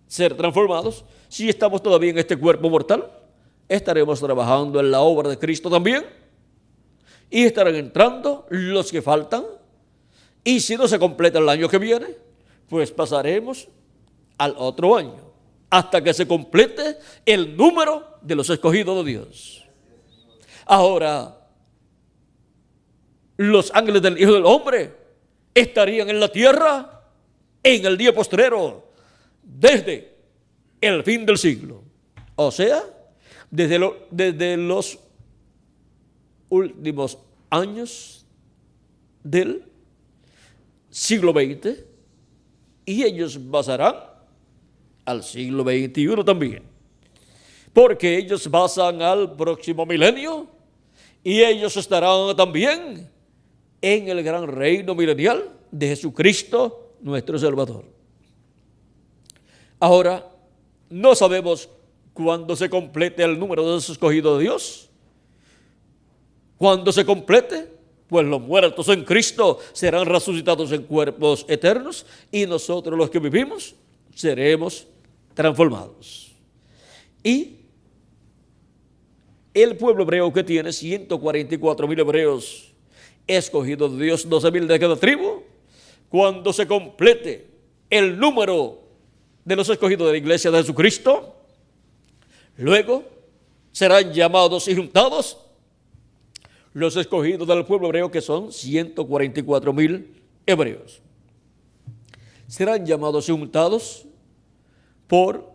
ser transformados, si estamos todavía en este cuerpo mortal, estaremos trabajando en la obra de Cristo también, y estarán entrando los que faltan, y si no se completa el año que viene, pues pasaremos al otro año, hasta que se complete el número de los escogidos de Dios. Ahora, los ángeles del Hijo del Hombre estarían en la tierra en el día postrero, desde el fin del siglo. O sea, desde los últimos años del siglo XX, y ellos pasarán al siglo XXI también, porque ellos pasan al próximo milenio y ellos estarán también en el gran reino milenial de Jesucristo nuestro Salvador. Ahora, no sabemos cuándo se complete el número de los escogidos de Dios. Cuando se complete, pues los muertos en Cristo serán resucitados en cuerpos eternos, y nosotros los que vivimos seremos transformados. Y el pueblo hebreo, que tiene 144,000 hebreos escogidos de Dios, 12,000 de cada tribu, cuando se complete el número de los escogidos de la iglesia de Jesucristo, luego serán llamados y juntados los escogidos del pueblo hebreo, que son 144,000 hebreos. Serán llamados y juntados por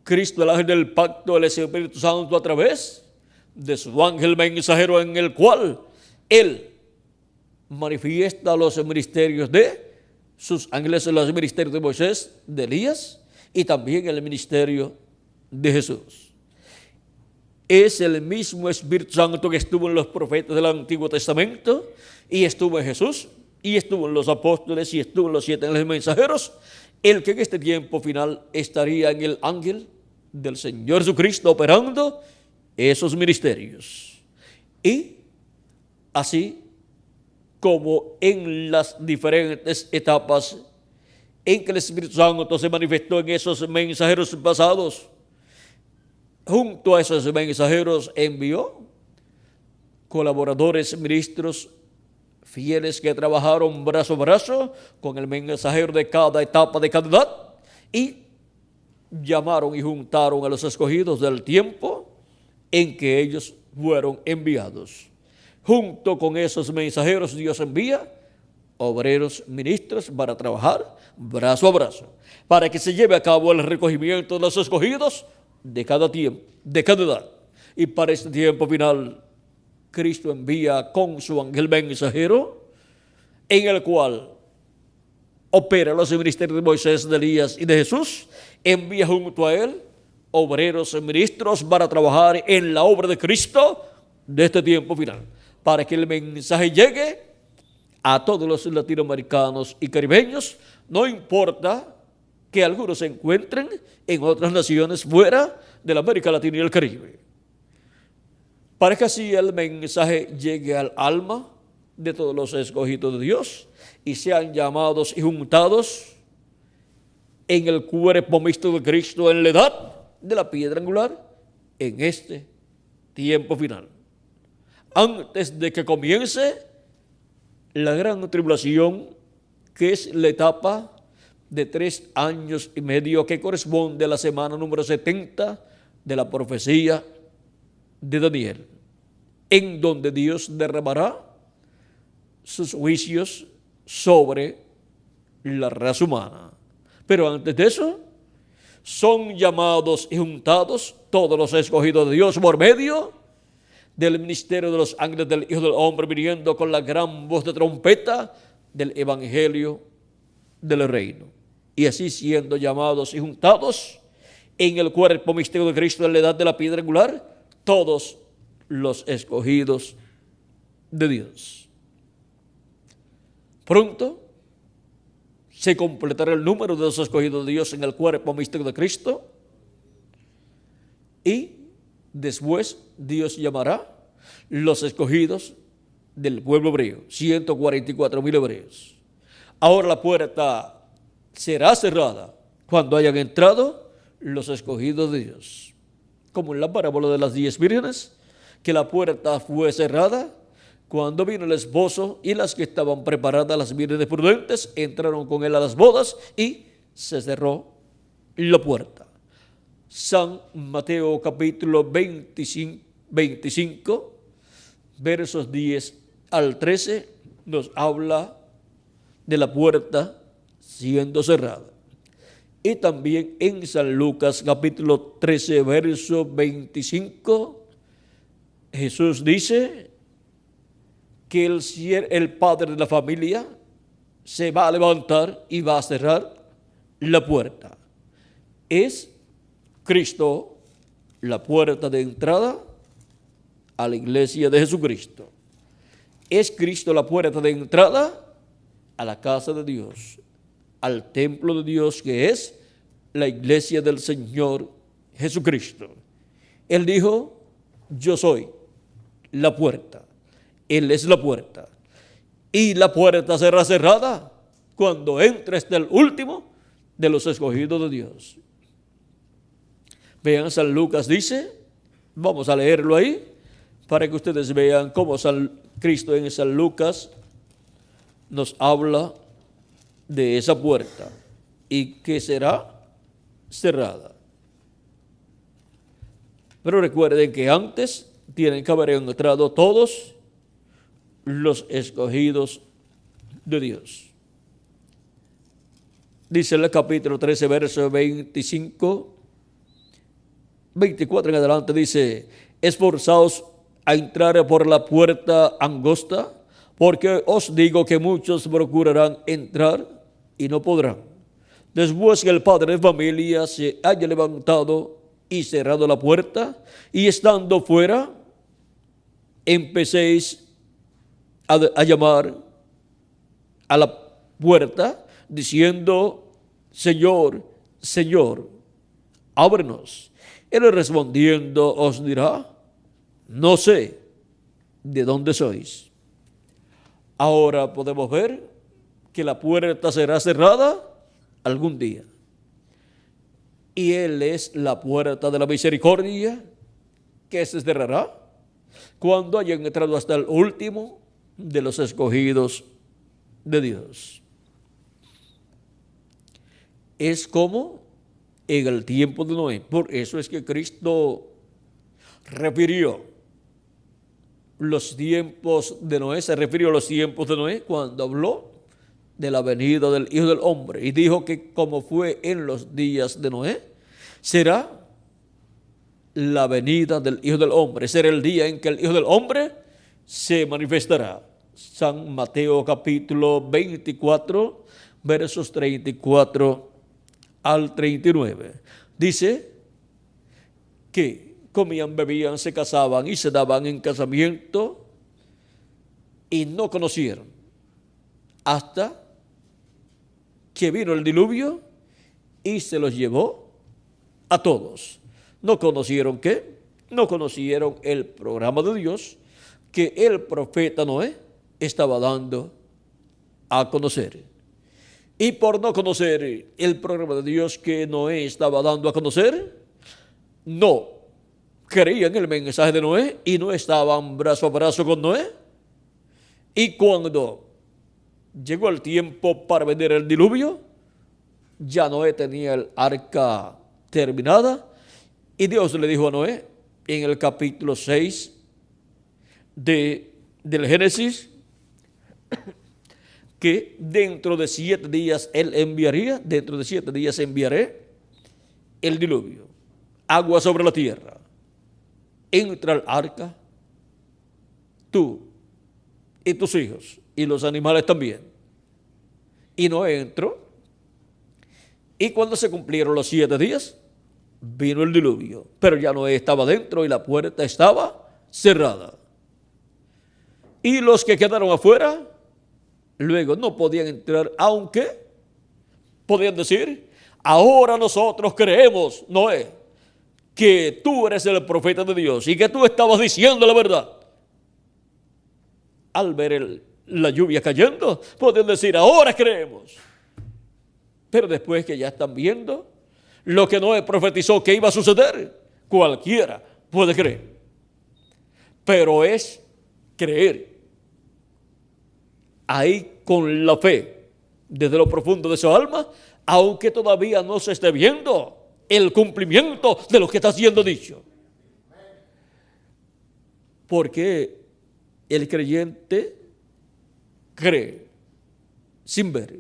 Cristo, el ángel del pacto, el Espíritu Santo, a través de su ángel mensajero, en el cual Él manifiesta los ministerios de sus ángeles, los ministerios de Moisés, de Elías, y también el ministerio de Jesús. Es el mismo Espíritu Santo que estuvo en los profetas del Antiguo Testamento, y estuvo en Jesús, y estuvo en los apóstoles, y estuvo en los 7 ángeles mensajeros, el que en este tiempo final estaría en el ángel del Señor Jesucristo, operando esos ministerios. Y así como en las diferentes etapas en que el Espíritu Santo se manifestó en esos mensajeros pasados, junto a esos mensajeros envió colaboradores, ministros fieles, que trabajaron brazo a brazo con el mensajero de cada etapa, de cada edad, y llamaron y juntaron a los escogidos del tiempo en que ellos fueron enviados. Junto con esos mensajeros, Dios envía obreros, ministros, para trabajar brazo a brazo, para que se lleve a cabo el recogimiento de los escogidos de cada tiempo, de cada edad. Y para este tiempo final, Cristo envía con su ángel mensajero, en el cual opera los ministerios de Moisés, de Elías y de Jesús. Envía junto a él obreros, ministros, para trabajar en la obra de Cristo de este tiempo final, para que el mensaje llegue a todos los latinoamericanos y caribeños, no importa que algunos se encuentren en otras naciones fuera de la América Latina y el Caribe, para que así el mensaje llegue al alma de todos los escogidos de Dios y sean llamados y juntados en el cuerpo mixto de Cristo, en la edad de la piedra angular, en este tiempo final, antes de que comience la gran tribulación, que es la etapa de 3 años y medio, que corresponde a la semana número 70 de la profecía de Daniel, en donde Dios derramará sus juicios sobre la raza humana. Pero antes de eso, son llamados y juntados todos los escogidos de Dios por medio del ministerio de los ángeles del Hijo del Hombre, viniendo con la gran voz de trompeta del evangelio del reino. Y así siendo llamados y juntados en el cuerpo místico de Cristo, en la edad de la piedra angular, todos los escogidos de Dios. Pronto se completará el número de los escogidos de Dios en el cuerpo místico de Cristo, y Después Dios llamará los escogidos del pueblo hebreo, 144,000 hebreos. Ahora la puerta será cerrada cuando hayan entrado los escogidos de Dios. Como en la parábola de las 10 vírgenes, que la puerta fue cerrada cuando vino el esposo y las que estaban preparadas, las vírgenes prudentes, entraron con él a las bodas y se cerró la puerta. San Mateo capítulo 25, versos 10 al 13, nos habla de la puerta siendo cerrada. Y también en San Lucas capítulo 13, verso 25, Jesús dice que el padre de la familia se va a levantar y va a cerrar la puerta. Es Cristo la puerta de entrada a la iglesia de Jesucristo. Es Cristo la puerta de entrada a la casa de Dios, al templo de Dios, que es la iglesia del Señor Jesucristo. Él dijo: yo soy la puerta. Él es la puerta. Y la puerta será cerrada cuando entre hasta el último de los escogidos de Dios. Vean, San Lucas dice, vamos a leerlo ahí, para que ustedes vean cómo Cristo en San Lucas nos habla de esa puerta y que será cerrada. Pero recuerden que antes tienen que haber entrado todos los escogidos de Dios. Dice en el capítulo 13, verso 24 en adelante, dice: esforzaos a entrar por la puerta angosta, porque os digo que muchos procurarán entrar y no podrán. Después que el padre de familia se haya levantado y cerrado la puerta, y estando fuera, empecéis a llamar a la puerta, diciendo: Señor, Señor, ábrenos. Él respondiendo os dirá: no sé de dónde sois. Ahora podemos ver que la puerta será cerrada algún día. Y Él es la puerta de la misericordia, que se cerrará cuando hayan entrado hasta el último de los escogidos de Dios. Es como en el tiempo de Noé. Por eso es que Cristo refirió los tiempos de Noé, se refirió a los tiempos de Noé cuando habló de la venida del Hijo del Hombre, y dijo que como fue en los días de Noé, será la venida del Hijo del Hombre, será el día en que el Hijo del Hombre se manifestará. San Mateo capítulo 24, versos 34 al 39. Dice que comían, bebían, se casaban y se daban en casamiento y no conocieron hasta que vino el diluvio y se los llevó a todos. ¿No conocieron qué? No conocieron el programa de Dios que el profeta Noé estaba dando a conocer. Y por no conocer el programa de Dios que Noé estaba dando a conocer, no creían el mensaje de Noé y no estaban brazo a brazo con Noé. Y cuando llegó el tiempo para venir el diluvio, ya Noé tenía el arca terminada, y Dios le dijo a Noé en el capítulo 6 del Génesis que dentro de 7 días él enviaría, dentro de 7 días enviaré el diluvio, agua sobre la tierra. Entra al arca, tú y tus hijos y los animales también. Y Noé entró, y cuando se cumplieron los 7 días, vino el diluvio, pero ya Noé estaba dentro y la puerta estaba cerrada. Y los que quedaron afuera, luego no podían entrar, aunque podían decir: ahora nosotros creemos, Noé, que tú eres el profeta de Dios y que tú estabas diciendo la verdad, al ver la lluvia cayendo, pueden decir, ahora creemos. Pero después que ya están viendo lo que Noé profetizó que iba a suceder, cualquiera puede creer. Pero es creer ahí con la fe, desde lo profundo de su alma, aunque todavía no se esté viendo el cumplimiento de lo que está siendo dicho. Porque el creyente cree sin ver.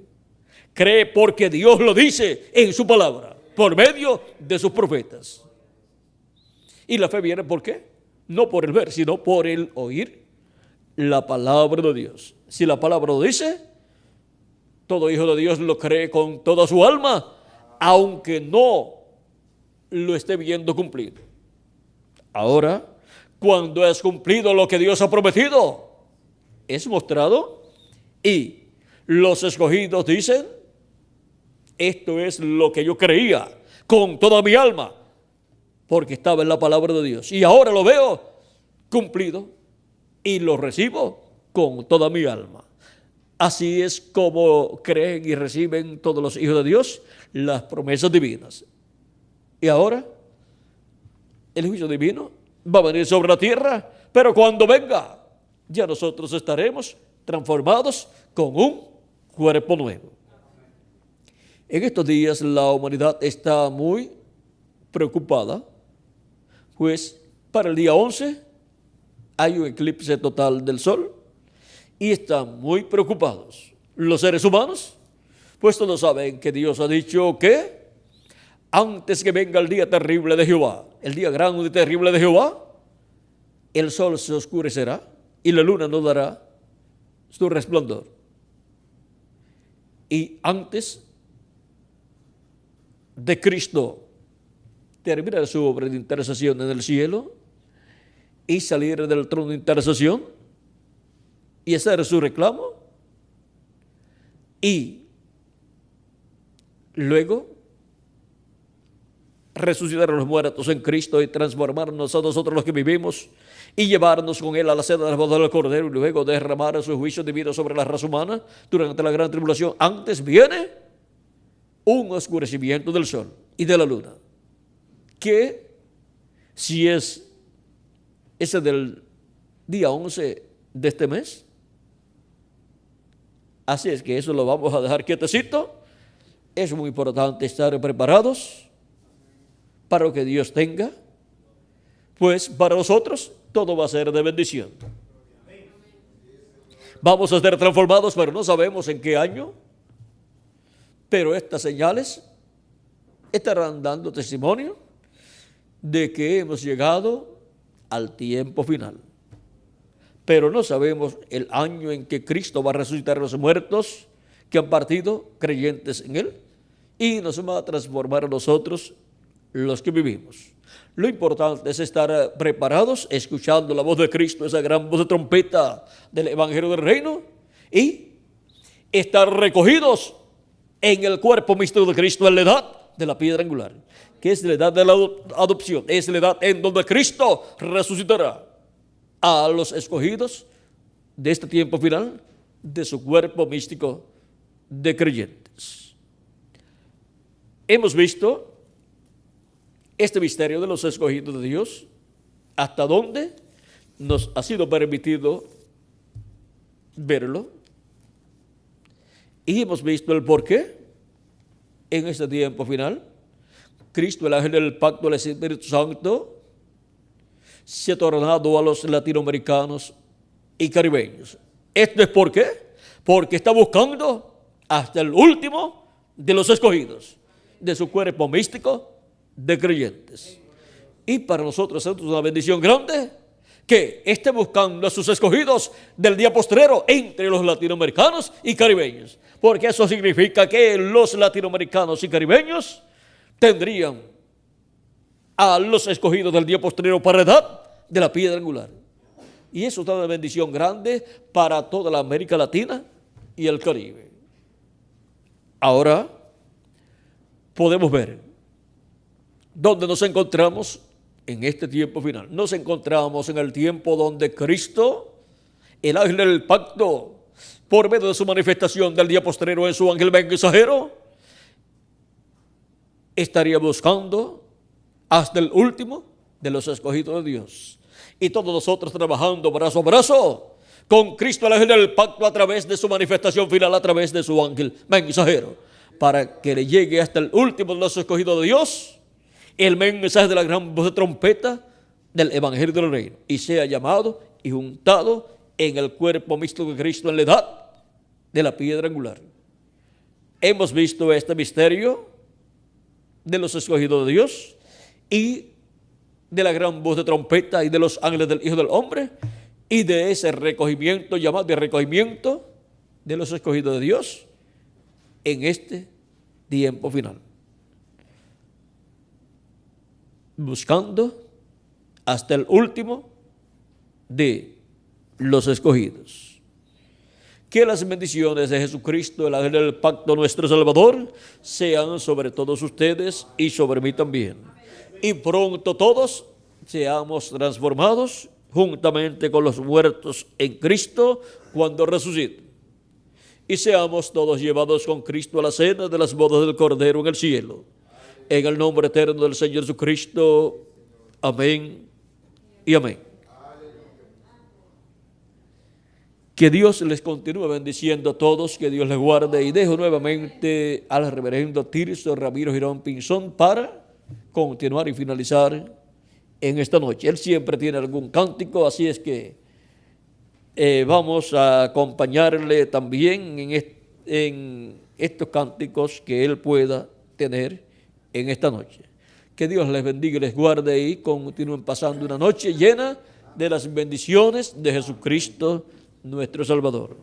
Cree porque Dios lo dice en su palabra, por medio de sus profetas. Y la fe viene ¿por qué? No por el ver, sino por el oír la palabra de Dios. Si la palabra lo dice, todo hijo de Dios lo cree con toda su alma, aunque no lo esté viendo cumplido. Ahora, cuando es cumplido lo que Dios ha prometido, es mostrado y los escogidos dicen, esto es lo que yo creía con toda mi alma, porque estaba en la palabra de Dios. Y ahora lo veo cumplido y lo recibo con toda mi alma. Así es como creen y reciben todos los hijos de Dios las promesas divinas. Y ahora, el juicio divino va a venir sobre la tierra, pero cuando venga, ya nosotros estaremos transformados con un cuerpo nuevo. En estos días la humanidad está muy preocupada, pues para el día 11 hay un eclipse total del sol y están muy preocupados. Los seres humanos, pues todos saben que Dios ha dicho que antes que venga el día terrible de Jehová, el día grande y terrible de Jehová, el sol se oscurecerá y la luna no dará su resplandor. Y antes de Cristo terminar su obra de intercesión en el cielo y salir del trono de intercesión y hacer su reclamo, y luego resucitar a los muertos en Cristo y transformarnos a nosotros los que vivimos y llevarnos con Él a la cena de la boda del Cordero, y luego derramar su juicio divino sobre la raza humana durante la gran tribulación. Antes viene un oscurecimiento del sol y de la luna, que si es ese del día 11 de este mes, así es que eso lo vamos a dejar quietecito. Es muy importante estar preparados para lo que Dios tenga, pues para nosotros todo va a ser de bendición. Vamos a ser transformados, pero no sabemos en qué año. Pero estas señales estarán dando testimonio de que hemos llegado al tiempo final. Pero no sabemos el año en que Cristo va a resucitar a los muertos que han partido creyentes en Él y nos va a transformar a nosotros los que vivimos. Lo importante es estar preparados, escuchando la voz de Cristo, esa gran voz de trompeta del Evangelio del Reino, y estar recogidos en el cuerpo místico de Cristo en la edad de la piedra angular, que es la edad de la adopción, es la edad en donde Cristo resucitará a los escogidos de este tiempo final de su cuerpo místico de creyentes. Hemos visto este misterio de los escogidos de Dios, hasta dónde nos ha sido permitido verlo, y hemos visto el porqué en este tiempo final. Cristo, el ángel del pacto del Espíritu Santo, se ha tornado a los latinoamericanos y caribeños. ¿Esto es por qué? Porque está buscando hasta el último de los escogidos de su cuerpo místico de creyentes. Y para nosotros es una bendición grande que esté buscando a sus escogidos del día postrero entre los latinoamericanos y caribeños, porque eso significa que los latinoamericanos y caribeños tendrían a los escogidos del día postrero para la edad de la piedra angular. Y eso es una bendición grande para toda la América Latina y el Caribe. Ahora podemos ver dónde nos encontramos en este tiempo final. Nos encontramos en el tiempo donde Cristo, el ángel del pacto, por medio de su manifestación del día postrero en su ángel mensajero, estaría buscando hasta el último de los escogidos de Dios. Y todos nosotros trabajando brazo a brazo con Cristo, el ángel del pacto, a través de su manifestación final, a través de su ángel mensajero, para que le llegue hasta el último de los escogidos de Dios el mensaje de la gran voz de trompeta del evangelio del reino, y sea llamado y juntado en el cuerpo místico de Cristo en la edad de la piedra angular. Hemos visto este misterio de los escogidos de Dios y de la gran voz de trompeta y de los ángeles del Hijo del Hombre, y de ese recogimiento llamado de recogimiento de los escogidos de Dios en este tiempo final, buscando hasta el último de los escogidos. Que las bendiciones de Jesucristo, el ángel del pacto, nuestro Salvador, sean sobre todos ustedes y sobre mí también. Y pronto todos seamos transformados juntamente con los muertos en Cristo cuando resucite. Y seamos todos llevados con Cristo a la cena de las bodas del Cordero en el cielo. En el nombre eterno del Señor Jesucristo. Amén y amén. Que Dios les continúe bendiciendo a todos, que Dios les guarde, y dejo nuevamente al reverendo Tirso Ramiro Girón Pinzón para continuar y finalizar en esta noche. Él siempre tiene algún cántico, así es que vamos a acompañarle también en estos cánticos que él pueda tener en esta noche. Que Dios les bendiga y les guarde y continúen pasando una noche llena de las bendiciones de Jesucristo, nuestro Salvador.